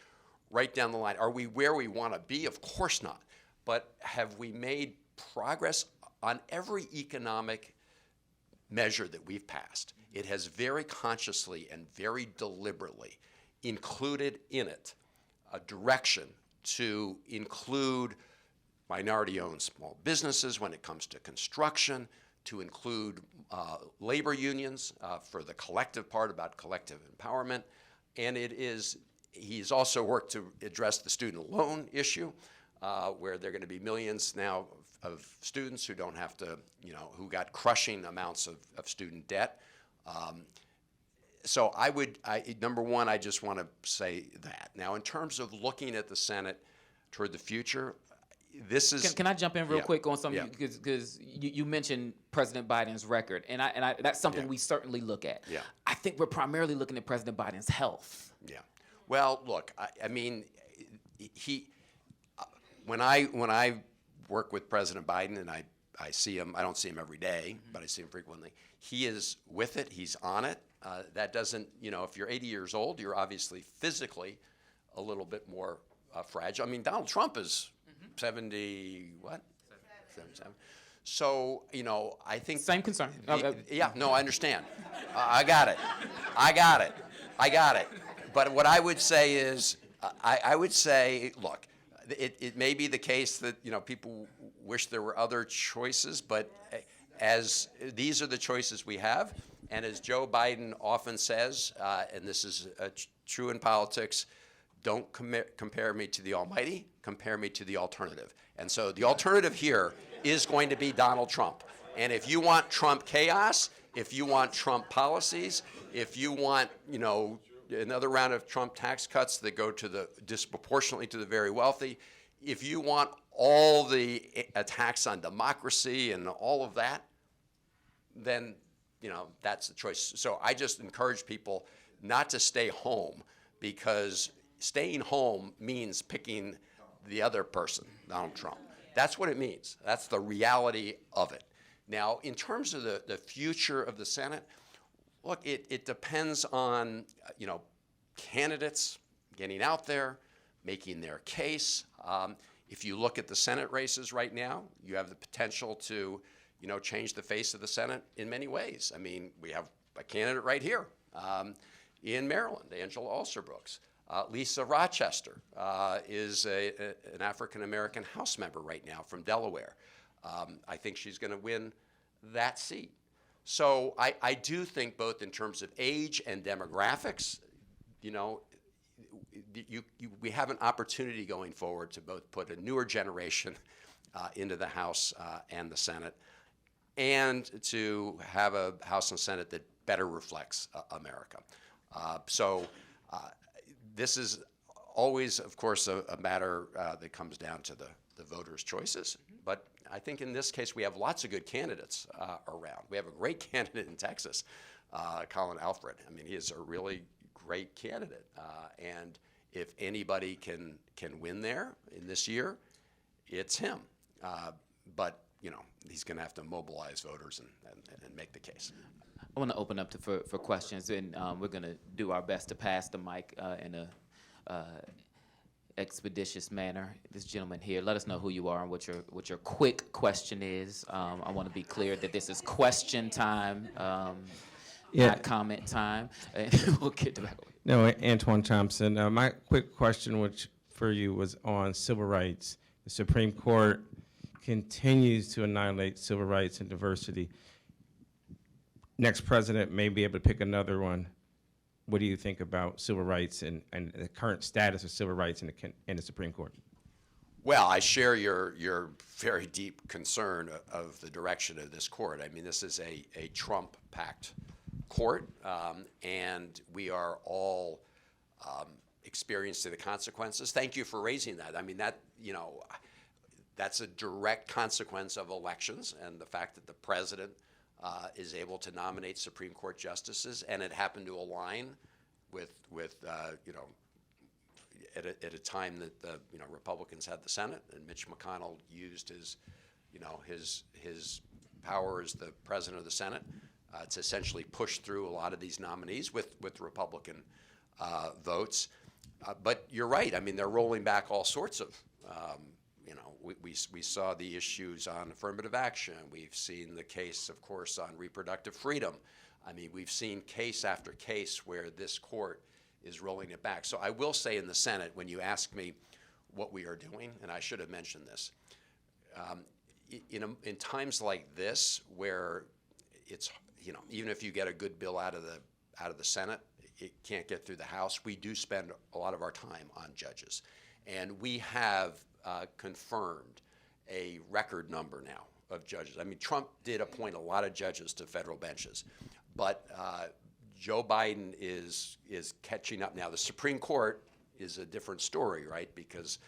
Right down the line. Are we where we want to be? Of course not. But have we made progress on every economic measure that we've passed? It has very consciously and very deliberately included in it a direction to include minority-owned small businesses when it comes to construction, to include labor unions for the collective part about collective empowerment. And he's also worked to address the student loan issue, where there are going to be millions now of students who don't have to, who got crushing amounts of student debt. So number one, I just want to say that. Now, in terms of looking at the Senate toward the future, this is. Can I jump in real Yeah. quick on something? Yeah. Because you mentioned President Biden's record, and that's something Yeah. we certainly look at. Yeah. I think we're primarily looking at President Biden's health. Yeah. Well, look, I mean, when I work with President Biden and I see him, I don't see him every day, but I see him frequently. He is with it. He's on it. That doesn't, if you're 80 years old, you're obviously physically a little bit more fragile. I mean, Donald Trump is 70, what? 77. So, I think. Same concern. Yeah, no, I understand. I got it. But what I would say is, I would say, look, it may be the case that, people wish there were other choices, but as these are the choices we have, and as Joe Biden often says, and this is true in politics, don't compare me to the almighty, compare me to the alternative. And so the alternative here is going to be Donald Trump. And if you want Trump chaos, if you want Trump policies, if you want, another round of Trump tax cuts that go to disproportionately to the very wealthy, if you want all the attacks on democracy and all of that, then, that's the choice. So I just encourage people not to stay home, because staying home means picking the other person, Donald Trump. That's what it means. That's the reality of it. Now, in terms of the future of the Senate, look, it depends on, candidates getting out there, making their case. If you look at the Senate races right now, you have the potential to, change the face of the Senate in many ways. I mean, we have a candidate right here in Maryland, Angela Alsobrooks. Lisa Rochester is an African-American House member right now from Delaware. I think she's going to win that seat. So I do think, both in terms of age and demographics, we have an opportunity going forward to both put a newer generation into the House and the Senate, and to have a House and Senate that better reflects America. This is always, of course, a matter that comes down to the voters' choices. But I think in this case we have lots of good candidates around. We have a great candidate in Texas, Colin Alfred. I mean, he is a really great candidate. And if anybody can win there in this year, it's him. But, he's going to have to mobilize voters and make the case. I want to open up for questions, and we're going to do our best to pass the mic in a expeditious manner. This gentleman here, let us know who you are and what your quick question is. I want to be clear that this is question time, not comment time. We'll get to that. No, Antoine Thompson. My quick question for you was on civil rights. The Supreme Court continues to annihilate civil rights and diversity. Next president may be able to pick another one. What do you think about civil rights and the current status of civil rights in the Supreme Court? Well, I share your very deep concern of the direction of this court. I mean, this is a Trump-packed court, and we are all experiencing the consequences. Thank you for raising that. I mean, that's a direct consequence of elections and the fact that the president is able to nominate Supreme Court justices, and it happened to align with at a time that the Republicans had the Senate, and Mitch McConnell used his power as the president of the Senate to essentially push through a lot of these nominees with Republican votes. But you're right. I mean, they're rolling back all sorts of. We saw the issues on affirmative action. We've seen the case, of course, on reproductive freedom. I mean, we've seen case after case where this court is rolling it back. So I will say, in the Senate, when you ask me what we are doing, and I should have mentioned this, in times like this, where it's, even if you get a good bill out of the Senate, it can't get through the House. We do spend a lot of our time on judges, and we have confirmed a record number now of judges. I mean, Trump did appoint a lot of judges to federal benches, but Joe Biden is catching up now. The Supreme Court is a different story, right? Because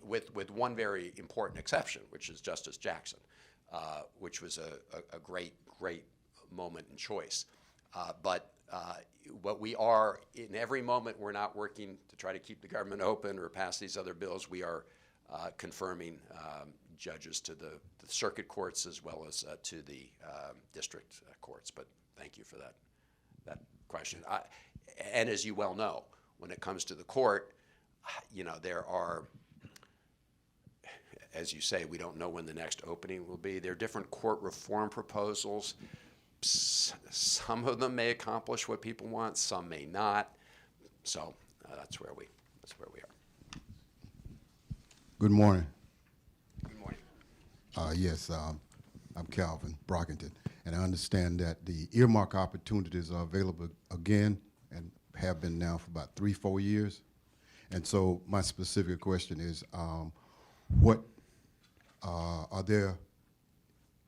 with one very important exception, which is Justice Jackson, which was a great moment and choice. But what we are, in every moment, we're not working to try to keep the government open or pass these other bills. We are confirming judges to the circuit courts as well as to the district courts. But thank you for that question. And as you well know, when it comes to the court, there are, as you say, we don't know when the next opening will be. There are different court reform proposals. Some of them may accomplish what people want, some may not. So that's where we are. Good morning. Good morning. Yes, I'm Calvin Brockington, and I understand that the earmark opportunities are available again and have been now for about 3-4 years. And so my specific question is, what are there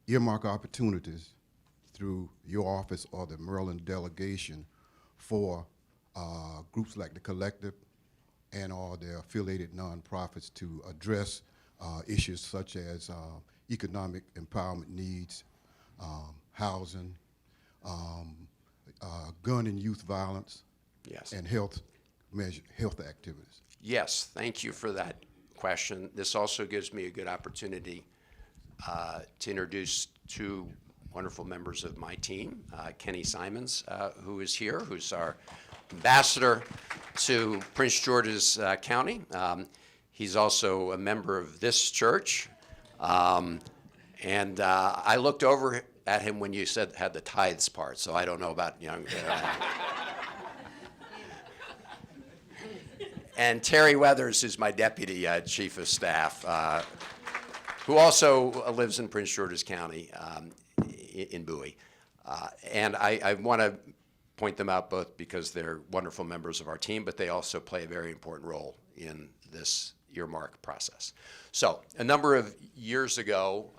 earmark opportunities through your office or the Maryland delegation for groups like the Collective and or their affiliated nonprofits to address issues such as economic empowerment needs, housing, gun and youth violence, Yes. and health activities? Yes, thank you for that question. This also gives me a good opportunity to introduce two wonderful members of my team, Kenny Simons, who is here, who's our ambassador to Prince George's County. He's also a member of this church. And I looked over at him when you had the tithes part, so I don't know about young. And Terry Weathers, who's my deputy chief of staff, who also lives in Prince George's County in Bowie. And I want to point them out both because they're wonderful members of our team, but they also play a very important role in this earmark process. So a number of years ago,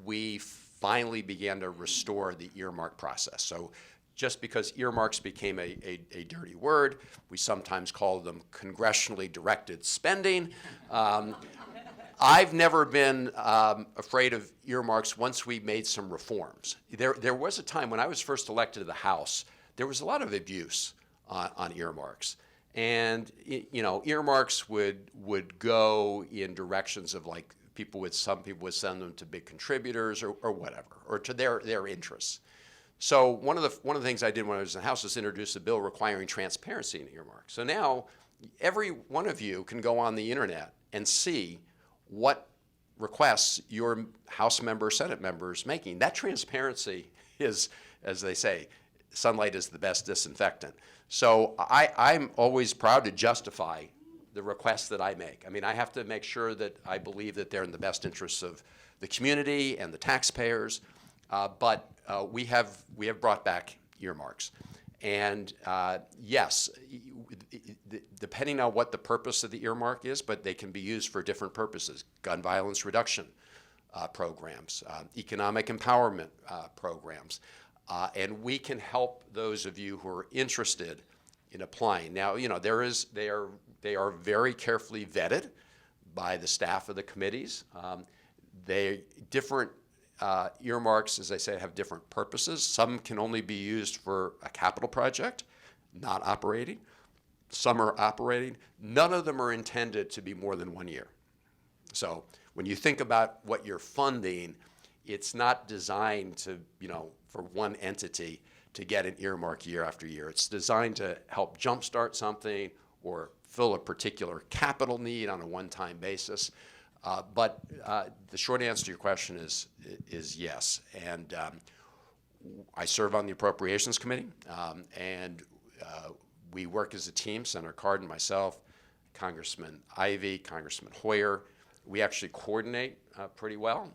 we finally began to restore the earmark process. So just because earmarks became a dirty word, we sometimes call them congressionally directed spending. I've never been afraid of earmarks once we made some reforms. There was a time when I was first elected to the House, there was a lot of abuse on earmarks. And earmarks would go in directions of like some people would send them to big contributors or whatever, or to their interests. So one of the things I did when I was in the House was introduce a bill requiring transparency in earmarks. So now every one of you can go on the internet and see what requests your House member, Senate member is making. That transparency is, as they say, sunlight is the best disinfectant. So I'm always proud to justify the requests that I make. I mean, I have to make sure that I believe that they're in the best interests of the community and the taxpayers. But we have brought back earmarks. And yes, depending on what the purpose of the earmark is, but they can be used for different purposes. Gun violence reduction programs, economic empowerment programs. And we can help those of you who are interested in applying. Now, they are very carefully vetted by the staff of the committees. Different earmarks, as I say, have different purposes. Some can only be used for a capital project, not operating. Some are operating. None of them are intended to be more than 1 year. So when you think about what you're funding, it's not designed to, for one entity to get an earmark year after year. It's designed to help jumpstart something or fill a particular capital need on a one-time basis. But the short answer to your question is yes. And I serve on the Appropriations Committee, and we work as a team, Senator Cardin, myself, Congressman Ivey, Congressman Hoyer. We actually coordinate pretty well.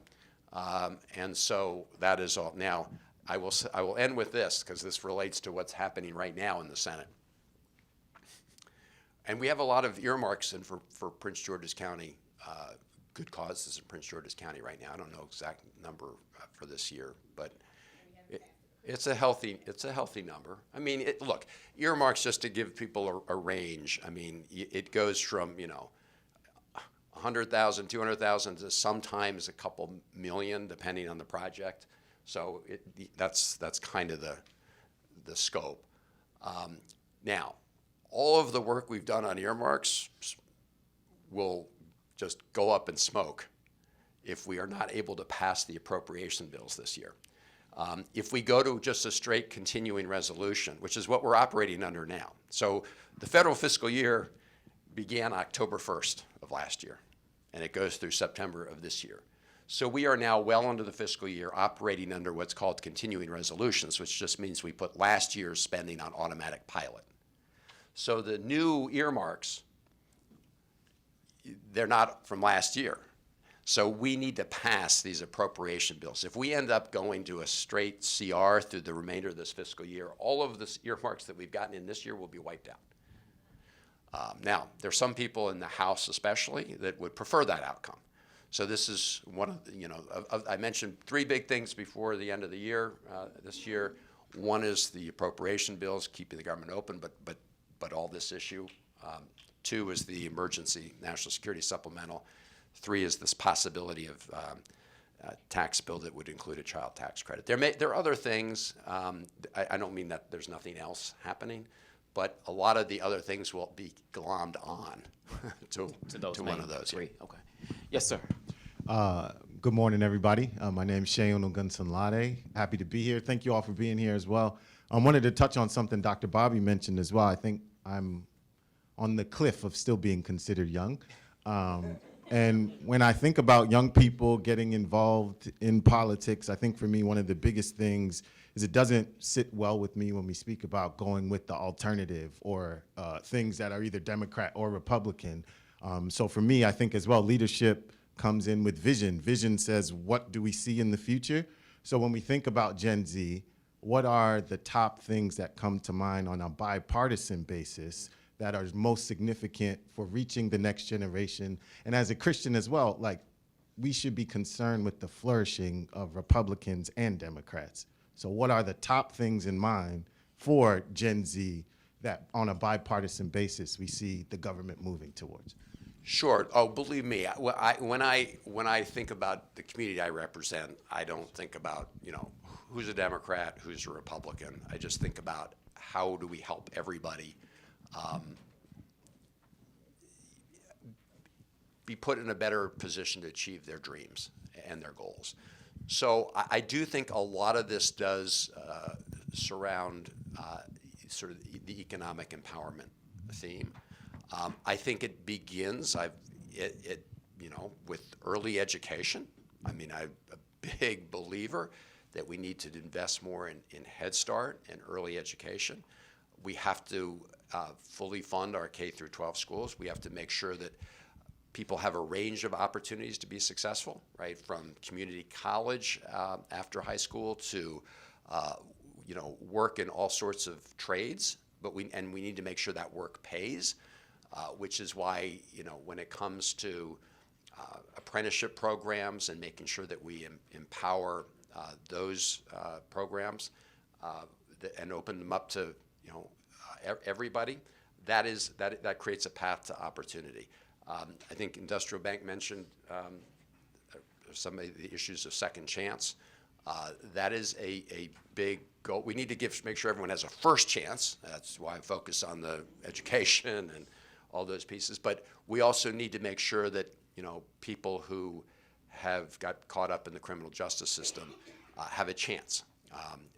And so that is all. Now, I will end with this, because this relates to what's happening right now in the Senate. And we have a lot of earmarks in for Prince George's County, good causes in Prince George's County right now. I don't know exact number for this year, but it's a healthy number. I mean, look, earmarks, just to give people a range. I mean, it goes from 100,000, 200,000 to sometimes a couple million, depending on the project. So that's kind of the scope. Now, all of the work we've done on earmarks will just go up in smoke if we are not able to pass the appropriation bills this year. If we go to just a straight continuing resolution, which is what we're operating under now. So the federal fiscal year began October 1st of last year, and it goes through September of this year. So we are now well into the fiscal year operating under what's called continuing resolutions, which just means we put last year's spending on automatic pilot. So the new earmarks, they're not from last year. So we need to pass these appropriation bills. If we end up going to a straight CR through the remainder of this fiscal year, all of the earmarks that we've gotten in this year will be wiped out. Now, there's some people in the House especially that would prefer that outcome. So this is one of the, I mentioned three big things before the end of the year this year. One is the appropriation bills, keeping the government open, but all this issue. Two is the emergency national security supplemental. Three is this possibility of a tax bill that would include a child tax credit. There are other things. I don't mean that there's nothing else happening, but a lot of the other things will be glommed on to one of those. Three. Okay. Yes, sir. Good morning, everybody. My name is Sheon Ogunsanlade. Happy to be here. Thank you all for being here as well. I wanted to touch on something Dr. Bobby mentioned as well. I think I'm on the cliff of still being considered young. And when I think about young people getting involved in politics, I think for me, one of the biggest things is it doesn't sit well with me when we speak about going with the alternative or things that are either Democrat or Republican. So for me, I think as well, leadership comes in with vision. Vision says, what do we see in the future? So when we think about Gen Z, what are the top things that come to mind on a bipartisan basis that are most significant for reaching the next generation? And as a Christian as well, like, we should be concerned with the flourishing of Republicans and Democrats. So what are the top things in mind for Gen Z that on a bipartisan basis we see the government moving towards? Sure. Oh, believe me, when I think about the community I represent, I don't think about, who's a Democrat, who's a Republican. I just think about how do we help everybody be put in a better position to achieve their dreams and their goals. So I do think a lot of this does surround sort of the economic empowerment theme. I think it begins with early education. I mean, I'm a big believer that we need to invest more in Head Start and early education. We have to fully fund our K through 12 schools. We have to make sure that people have a range of opportunities to be successful, right? From community college after high school to work in all sorts of trades. But we need to make sure that work pays, which is why when it comes to apprenticeship programs and making sure that we empower those programs and open them up to everybody, that creates a path to opportunity. I think Industrial Bank mentioned some of the issues of second chance. That is a big goal. We need to make sure everyone has a first chance. That's why I focus on the education and all those pieces. But we also need to make sure that people who have got caught up in the criminal justice system have a chance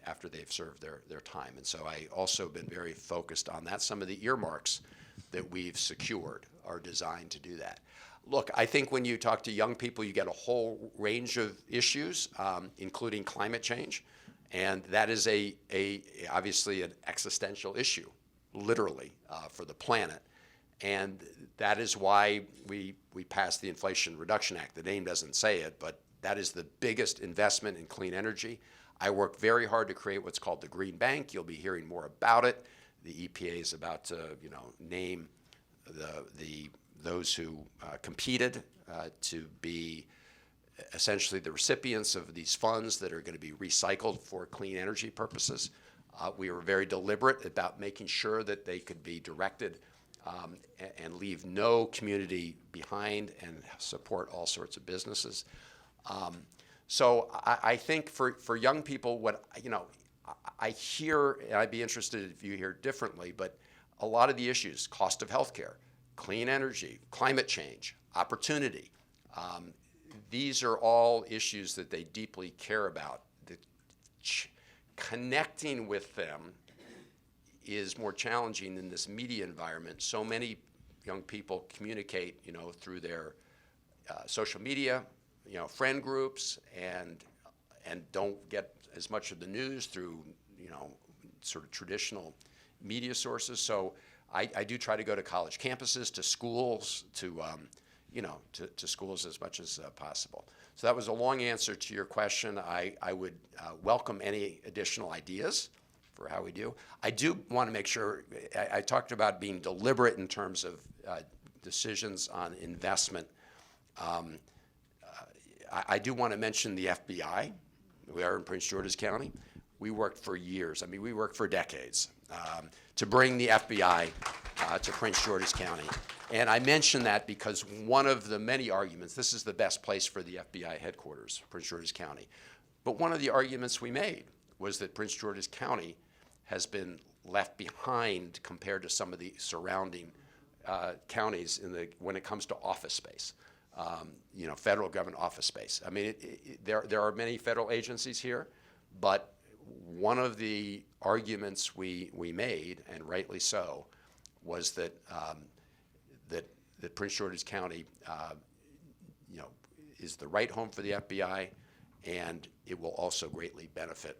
after they've served their time. And so I also been very focused on that. Some of the earmarks that we've secured are designed to do that. Look, I think when you talk to young people, you get a whole range of issues, including climate change. And that is obviously an existential issue, literally, for the planet. And that is why we passed the Inflation Reduction Act. The name doesn't say it, but that is the biggest investment in clean energy. I work very hard to create what's called the Green Bank. You'll be hearing more about it. The EPA is about to, name those who competed to be essentially the recipients of these funds that are going to be recycled for clean energy purposes. We were very deliberate about making sure that they could be directed and leave no community behind and support all sorts of businesses. So I think for young people, what, you know, I hear, and I'd be interested if you hear differently, but a lot of the issues, cost of healthcare, clean energy, climate change, opportunity, these are all issues that they deeply care about. Connecting with them is more challenging in this media environment. So many young people communicate, you know, through their social media, you know, friend groups, and don't get as much of the news through, you know, sort of traditional media sources. So I do try to go to college campuses, to schools, to you know, to schools as much as possible. So that was a long answer to your question. I would welcome any additional ideas for how we do. I do want to make sure, I talked about being deliberate in terms of decisions on investment. I do want to mention the FBI. We are in Prince George's County. We worked for years, I mean, we worked for decades to bring the FBI to Prince George's County. And I mention that because one of the many arguments, this is the best place for the FBI headquarters, Prince George's County. But one of the arguments we made was that Prince George's County has been left behind compared to some of the surrounding counties when it comes to office space, you know, federal government office space. I mean, there are many federal agencies here, but one of the arguments we made, and rightly so, was that that Prince George's County, you know, is the right home for the FBI, and it will also greatly benefit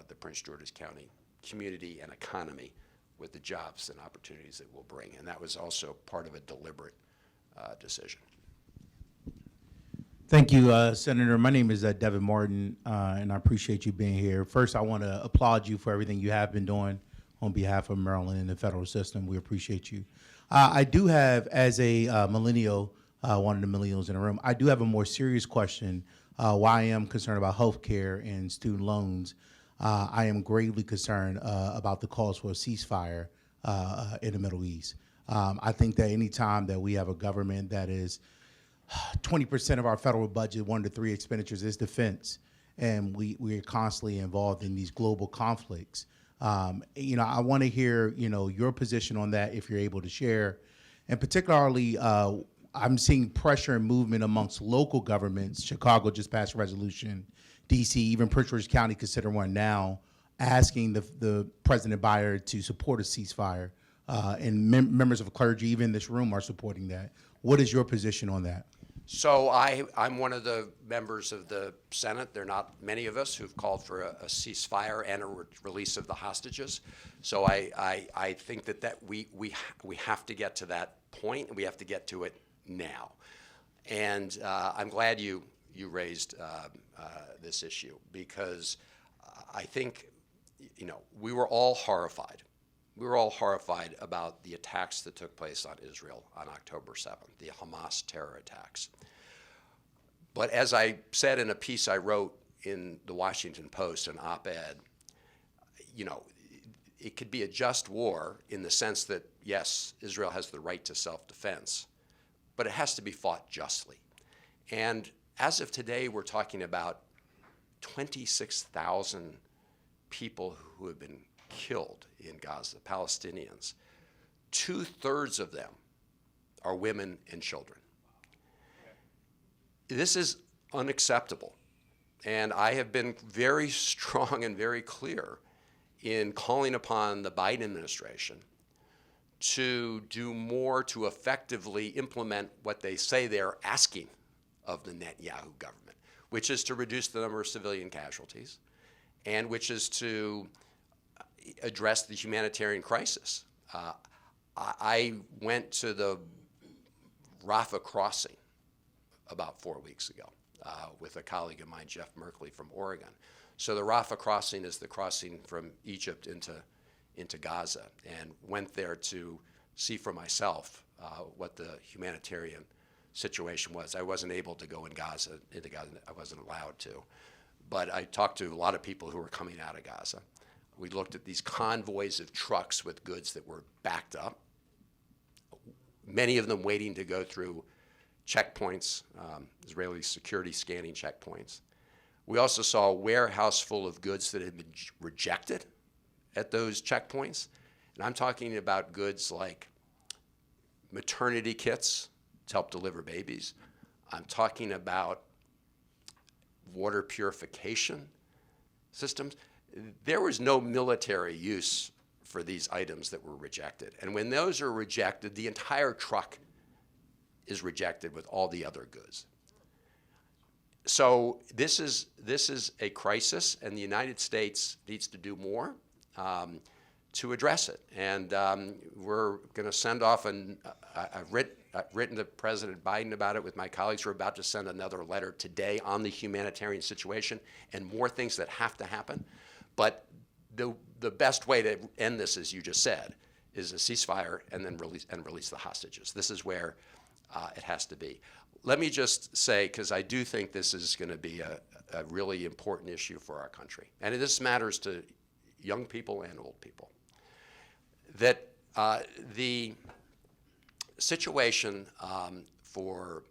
the Prince George's County community and economy with the jobs and opportunities it will bring. And that was also part of a deliberate decision. Thank you, Senator. My name is Devin Martin, and I appreciate you being here. First, I want to applaud you for everything you have been doing on behalf of Maryland and the federal system. We appreciate you. I do have, as a millennial, one of the millennials in the room, I do have a more serious question. While I am concerned about health care and student loans, I am gravely concerned about the calls for a ceasefire in the Middle East. I think that any time that we have a government that is 20% of our federal budget, 1 to 3 expenditures is defense, and we are constantly involved in these global conflicts. You know, I want to hear, you know, your position on that if you're able to share. And particularly, I'm seeing pressure and movement amongst local governments. Chicago just passed a resolution. DC, even Prince George's County consider one now, asking the President Biden to support a ceasefire. And members of clergy, even in this room, are supporting that. What is your position on that? So I'm one of the members of the Senate. There are not many of us who've called for a ceasefire and a release of the hostages. So I think that we have to get to that point, and we have to get to it now. And I'm glad you raised this issue, because I think, you know, we were all horrified. We were all horrified about the attacks that took place on Israel on October 7th, the Hamas terror attacks. But as I said in a piece I wrote in the Washington Post, an op-ed, you know, it could be a just war in the sense that, yes, Israel has the right to self-defense, but it has to be fought justly. And as of today, we're talking about 26,000 people who have been killed in Gaza, Palestinians. 2/3 of them are women and children. This is unacceptable. And I have been very strong and very clear in calling upon the Biden administration to do more to effectively implement what they say they're asking of the Netanyahu government, which is to reduce the number of civilian casualties, and which is to address the humanitarian crisis. I went to the Rafah crossing about 4 weeks ago with a colleague of mine, Jeff Merkley from Oregon. So the Rafah crossing is the crossing from Egypt into Gaza, and went there to see for myself what the humanitarian situation was. I wasn't able to go into Gaza, I wasn't allowed to. But I talked to a lot of people who were coming out of Gaza. We looked at these convoys of trucks with goods that were backed up, many of them waiting to go through checkpoints, Israeli security scanning checkpoints. We also saw a warehouse full of goods that had been rejected at those checkpoints. And I'm talking about goods like maternity kits to help deliver babies. I'm talking about water purification systems. There was no military use for these items that were rejected. And when those are rejected, the entire truck is rejected with all the other goods. So this is a crisis, and the United States needs to do more to address it. And we're going to send off I've written to President Biden about it with my colleagues. We're about to send another letter today on the humanitarian situation and more things that have to happen. But the best way to end this, as you just said, is a ceasefire and then release the hostages. This is where it has to be. Let me just say, because I do think this is going to be a really important issue for our country, and this matters to young people and old people, that the situation for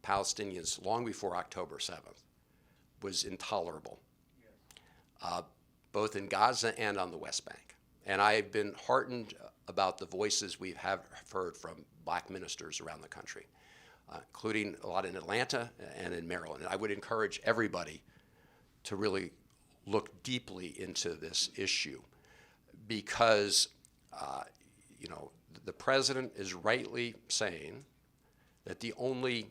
Palestinians long before October 7th was intolerable, both in Gaza and on the West Bank. And I've been heartened about the voices we have heard from black ministers around the country, including a lot in Atlanta and in Maryland. And I would encourage everybody to really look deeply into this issue, because the president is rightly saying that the only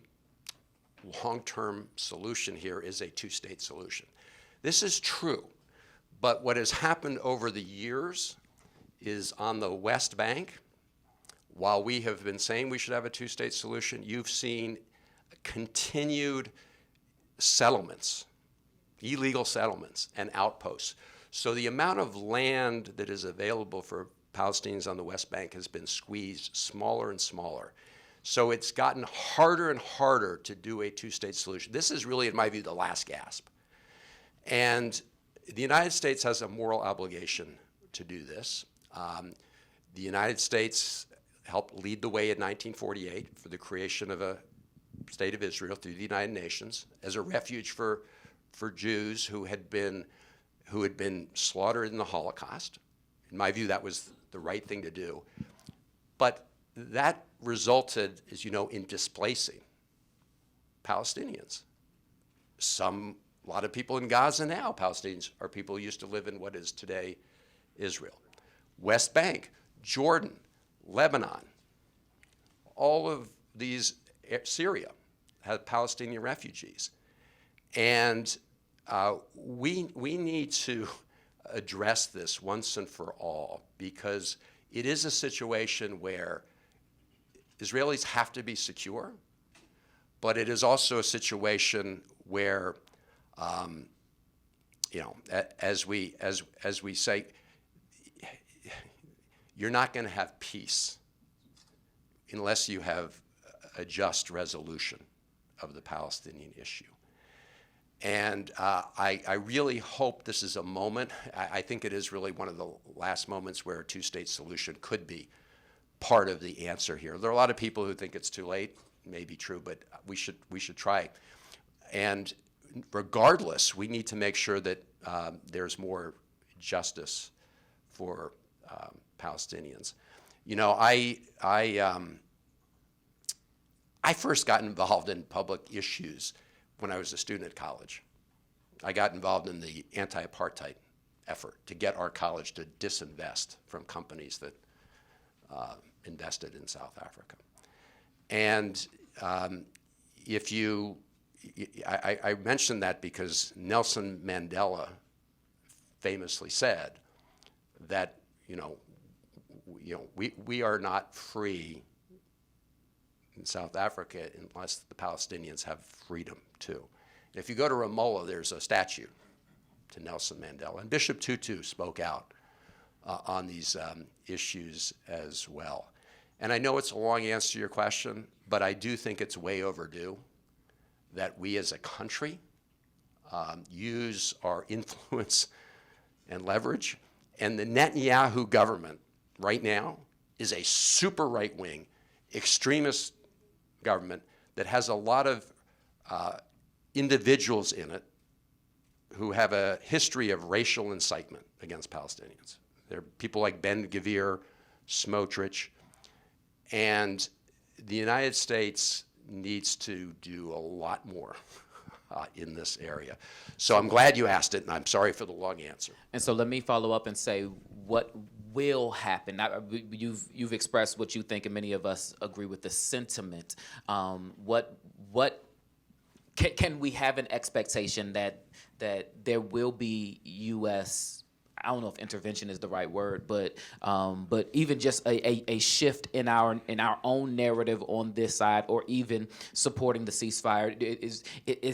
long-term solution here is a two-state solution. This is true, but what has happened over the years is on the West Bank, while we have been saying we should have a two-state solution, you've seen continued settlements, illegal settlements and outposts. So the amount of land that is available for Palestinians on the West Bank has been squeezed smaller and smaller. So it's gotten harder and harder to do a two-state solution. This is really, in my view, the last gasp. And the United States has a moral obligation to do this. The United States helped lead the way in 1948 for the creation of a state of Israel through the United Nations as a refuge for Jews who had been slaughtered in the Holocaust. In my view, that was the right thing to do. But that resulted, as you know, in displacing Palestinians. A lot of people in Gaza now, Palestinians, are people who used to live in what is today Israel. West Bank, Jordan, Lebanon, all of these, Syria, had Palestinian refugees. And we need to address this once and for all, because it is a situation where Israelis have to be secure, but it is also a situation where, as we say, you're not going to have peace unless you have a just resolution of the Palestinian issue. And I really hope this is a moment. I think it is really one of the last moments where a two-state solution could be part of the answer here. There are a lot of people who think it's too late. It may be true, but we should try. And regardless, we need to make sure that there's more justice for Palestinians. You know, I first got involved in public issues when I was a student at college. I got involved in the anti-apartheid effort to get our college to disinvest from companies that invested in South Africa. And I mentioned that because Nelson Mandela famously said that, we are not free in South Africa unless the Palestinians have freedom too. And if you go to Ramallah, there's a statue to Nelson Mandela. And Bishop Tutu spoke out on these issues as well. And I know it's a long answer to your question, but I do think it's way overdue that we as a country use our influence and leverage. And the Netanyahu government right now is a super right-wing extremist government that has a lot of individuals in it who have a history of racial incitement against Palestinians. There are people like Ben Gvir, Smotrich, and the United States needs to do a lot more in this area. So I'm glad you asked it, and I'm sorry for the long answer. And so let me follow up and say what will happen. You've expressed what you think, and many of us agree with the sentiment. What can we have an expectation that there will be U.S. I don't know if intervention is the right word, but even just a shift in our own narrative on this side, or even supporting the ceasefire?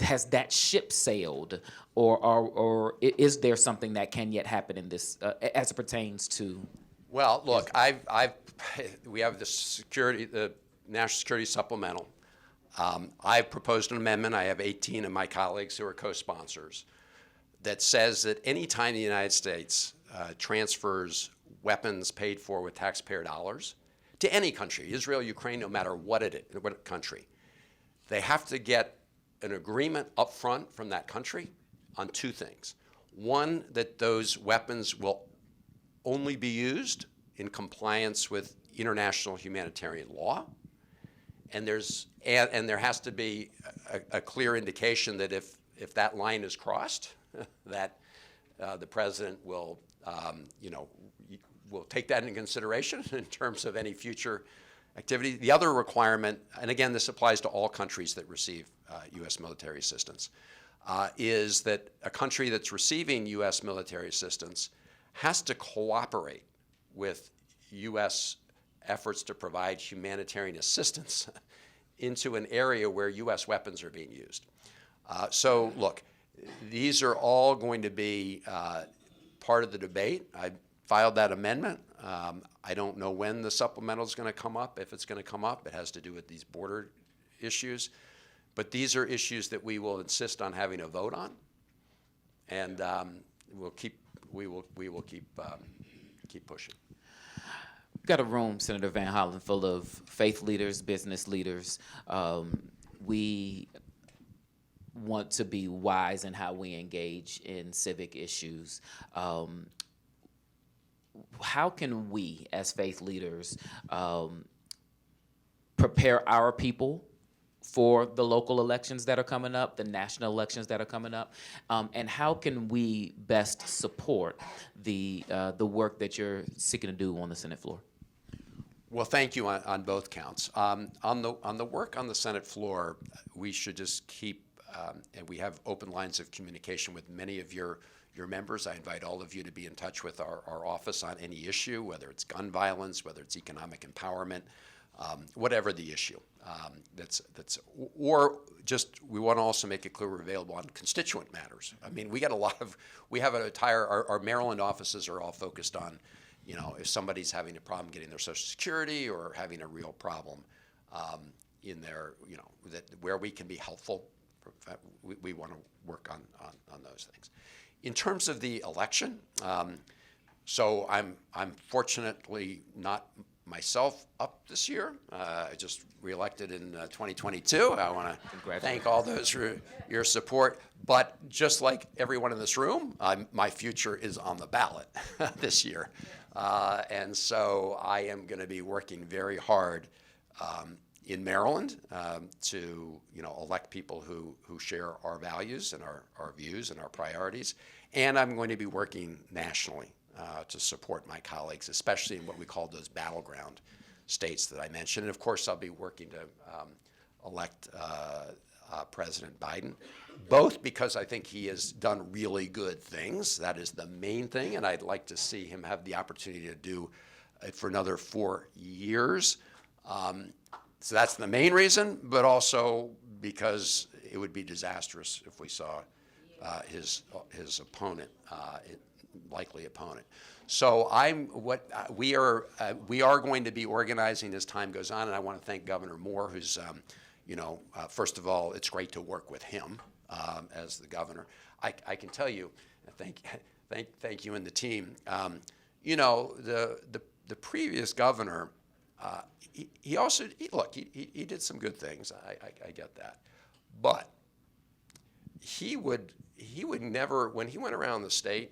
Has that ship sailed, or is there something that can yet happen in this as it pertains to? Well, look, we have the National Security Supplemental. I've proposed an amendment. I have 18 of my colleagues who are co-sponsors that says that any time the United States transfers weapons paid for with taxpayer dollars to any country, Israel, Ukraine, no matter what country, they have to get an agreement up front from that country on two things. One, that those weapons will only be used in compliance with international humanitarian law, and there has to be a clear indication that if that line is crossed, that the president will take that into consideration in terms of any future activity. The other requirement, and again, this applies to all countries that receive U.S. military assistance, is that a country that's receiving U.S. military assistance has to cooperate with U.S. efforts to provide humanitarian assistance into an area where U.S. weapons are being used. So, look, these are all going to be part of the debate. I filed that amendment. I don't know when the supplemental is going to come up. If it's going to come up, it has to do with these border issues. But these are issues that we will insist on having a vote on, and we will keep pushing. We've got a room, Senator Van Hollen, full of faith leaders, business leaders. We want to be wise in how we engage in civic issues. How can we, as faith leaders, prepare our people for the local elections that are coming up, the national elections that are coming up, and how can we best support the work that you're seeking to do on the Senate floor? Well, thank you on both counts. On the work on the Senate floor, we should just keep, and we have open lines of communication with many of your members. I invite all of you to be in touch with our office on any issue, whether it's gun violence, whether it's economic empowerment, whatever the issue. Or just, we want to also make it clear we're available on constituent matters. I mean, we have an entire, our Maryland offices are all focused on, if somebody's having a problem getting their Social Security or having a real problem in their, where we can be helpful, we want to work on those things. In terms of the election, so I'm fortunately not myself up this year. I just reelected in 2022. I want to thank all those for your support. But just like everyone in this room, my future is on the ballot this year. And so I am going to be working very hard in Maryland to elect people who share our values and our views and our priorities. And I'm going to be working nationally to support my colleagues, especially in what we call those battleground states that I mentioned. And of course, I'll be working to elect President Biden, both because I think he has done really good things. That is the main thing, and I'd like to see him have the opportunity to do it for another 4 years. So that's the main reason, but also because it would be disastrous if we saw his opponent, likely opponent. So we are going to be organizing as time goes on, and I want to thank Governor Moore, who's first of all, it's great to work with him as the governor. I can tell you, thank you and the team. The previous governor He also, he did some good things. I get that. But he would never, when he went around the state,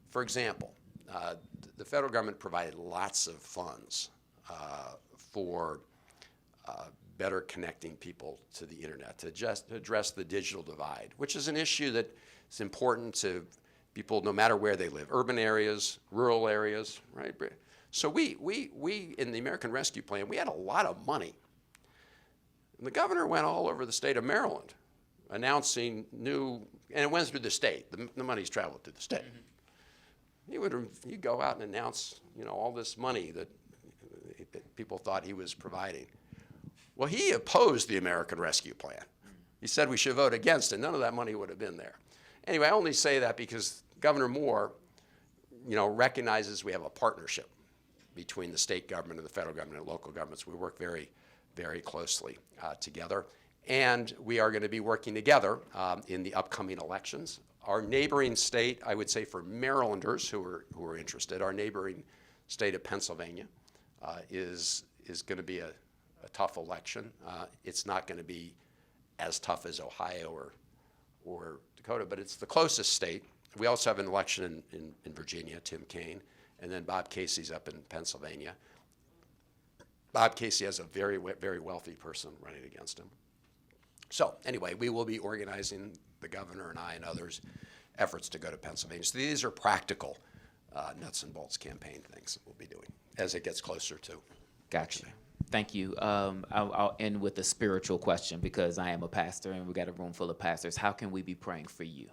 for example, the federal government provided lots of funds for better connecting people to the internet, to address the digital divide, which is an issue that is important to people no matter where they live, urban areas, rural areas, right? So we in the American Rescue Plan, we had a lot of money. And the governor went all over the state of Maryland announcing new, and it went through the state. The money's traveled through the state. He'd go out and announce, all this money that people thought he was providing. Well, he opposed the American Rescue Plan. He said we should vote against it. None of that money would have been there. Anyway, I only say that because Governor Moore, recognizes we have a partnership between the state government and the federal government and local governments. We work very, very closely together. And we are going to be working together in the upcoming elections. Our neighboring state, I would say for Marylanders who are interested, our neighboring state of Pennsylvania is going to be a tough election. It's not going to be as tough as Ohio or Dakota, but it's the closest state. We also have an election in Virginia, Tim Kaine, and then Bob Casey's up in Pennsylvania. Bob Casey has a very, very wealthy person running against him. So anyway, we will be organizing, the governor and I and others, efforts to go to Pennsylvania. So these are practical nuts and bolts campaign things that we'll be doing as it gets closer to. Gotcha. Thank you. I'll end with a spiritual question because I am a pastor and we've got a room full of pastors. How can we be praying for you?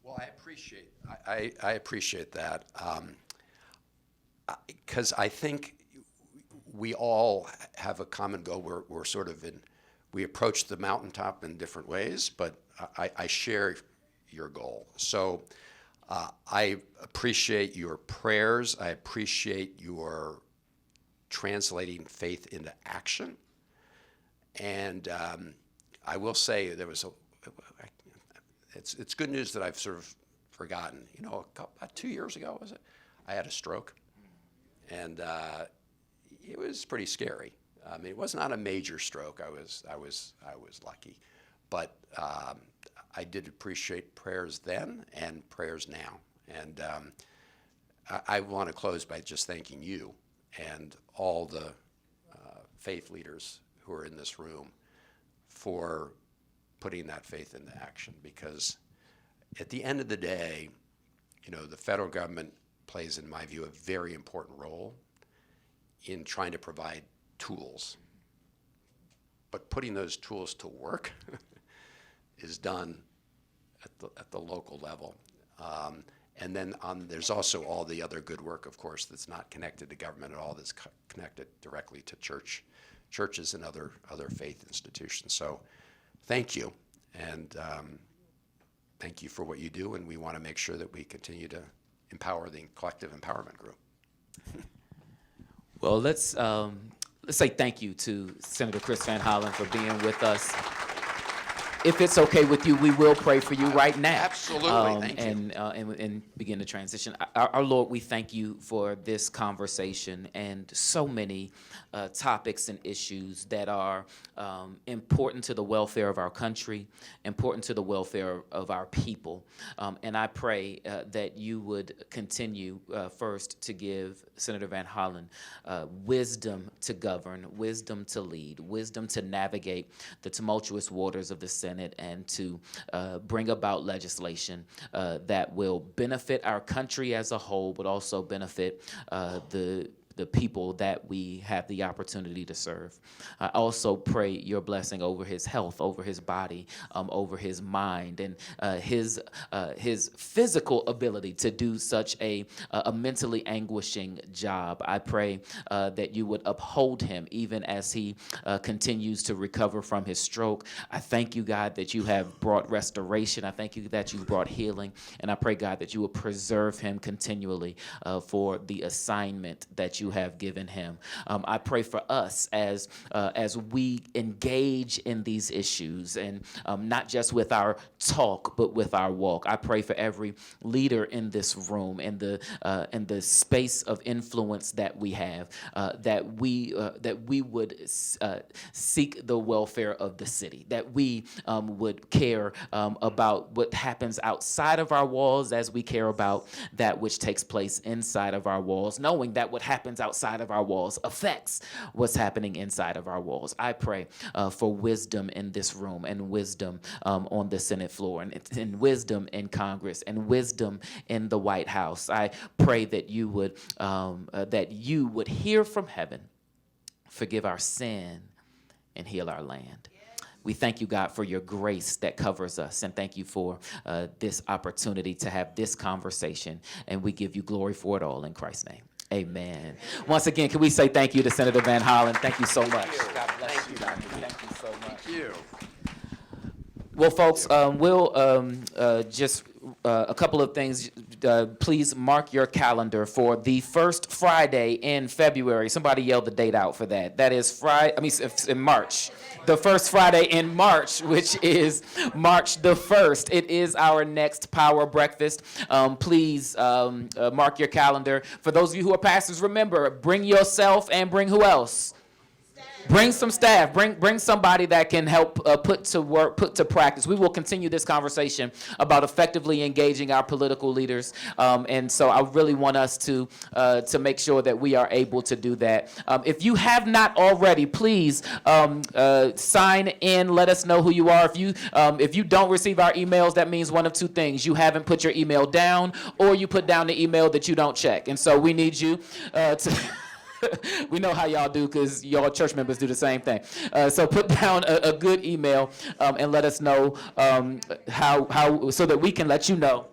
Well, I appreciate that because I think we all have a common goal. We're sort of we approach the mountaintop in different ways, but I share your goal. So I appreciate your prayers. I appreciate your translating faith into action. And I will say there was it's good news that I've sort of forgotten. About 2 years ago, was it? I had a stroke, and it was pretty scary. I mean, it was not a major stroke. I was lucky, but I did appreciate prayers then and prayers now. And I want to close by just thanking you and all the faith leaders who are in this room for putting that faith into action, because at the end of the day, the federal government plays, in my view, a very important role in trying to provide tools. But putting those tools to work is done at the local level. And then there's also all the other good work, of course, that's not connected to government at all, that's connected directly to churches and other faith institutions. So thank you, and thank you for what you do, and we want to make sure that we continue to empower the Collective Empowerment Group. Well, let's say thank you to Senator Chris Van Hollen for being with us. If it's okay with you, we will pray for you right now. Absolutely, thank you. And begin the transition. Our Lord, we thank you for this conversation and so many topics and issues that are important to the welfare of our country, important to the welfare of our people. And I pray that you would continue first to give Senator Van Hollen wisdom to govern, wisdom to lead, wisdom to navigate the tumultuous waters of the Senate, and to bring about legislation that will benefit our country as a whole, but also benefit the people that we have the opportunity to serve. I also pray your blessing over his health, over his body, over his mind, and his physical ability to do such a mentally anguishing job. I pray that you would uphold him even as he continues to recover from his stroke. I thank you, God, that you have brought restoration. I thank you that you've brought healing. And I pray, God, that you will preserve him continually for the assignment that you you have given him. I pray for us as we engage in these issues, and not just with our talk, but with our walk. I pray for every leader in this room, and the space of influence that we have, that we would seek the welfare of the city, that we would care about what happens outside of our walls as we care about that which takes place inside of our walls, knowing that what happens outside of our walls affects what's happening inside of our walls. I pray for wisdom in this room, and wisdom on the Senate floor, and wisdom in Congress, and wisdom in the White House. I pray that you would hear from heaven, forgive our sin, and heal our land. We thank you, God, for your grace that covers us, and thank you for this opportunity to have this conversation, and we give you glory for it all in Christ's name. Amen. Once again, can we say thank you to Senator Van Hollen? Thank you so much. God bless you, Doctor. Thank you so much. Thank you. Well, folks, we'll just a couple of things. Please mark your calendar for the first Friday in February. Somebody yell the date out for that. That is in March. The first Friday in March, which is March the 1st. It is our next Power Breakfast. Please mark your calendar. For those of you who are pastors, remember, bring yourself and bring who else? Bring some staff. Bring somebody that can help put to practice. We will continue this conversation about effectively engaging our political leaders, and so I really want us to make sure that we are able to do that. If you have not already, please sign in. Let us know who you are. If you don't receive our emails, that means one of two things: you haven't put your email down, or you put down the email that you don't check. And so we need you to. We know how y'all do, because y'all church members do the same thing. So put down a good email and let us know how so that we can let you know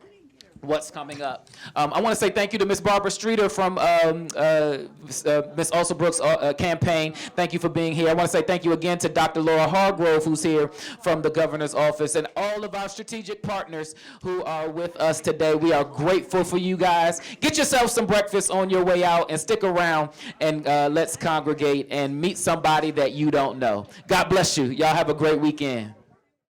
what's coming up. I want to say thank you to Miss Barbara Streeter from Miss Alsabrook's campaign. Thank you for being here. I want to say thank you again to Dr. Laura Hargrove, who's here from the governor's office, and all of our strategic partners who are with us today. We are grateful for you guys. Get yourself some breakfast on your way out, and stick around, and let's congregate and meet somebody that you don't know. God bless you. Y'all have a great weekend.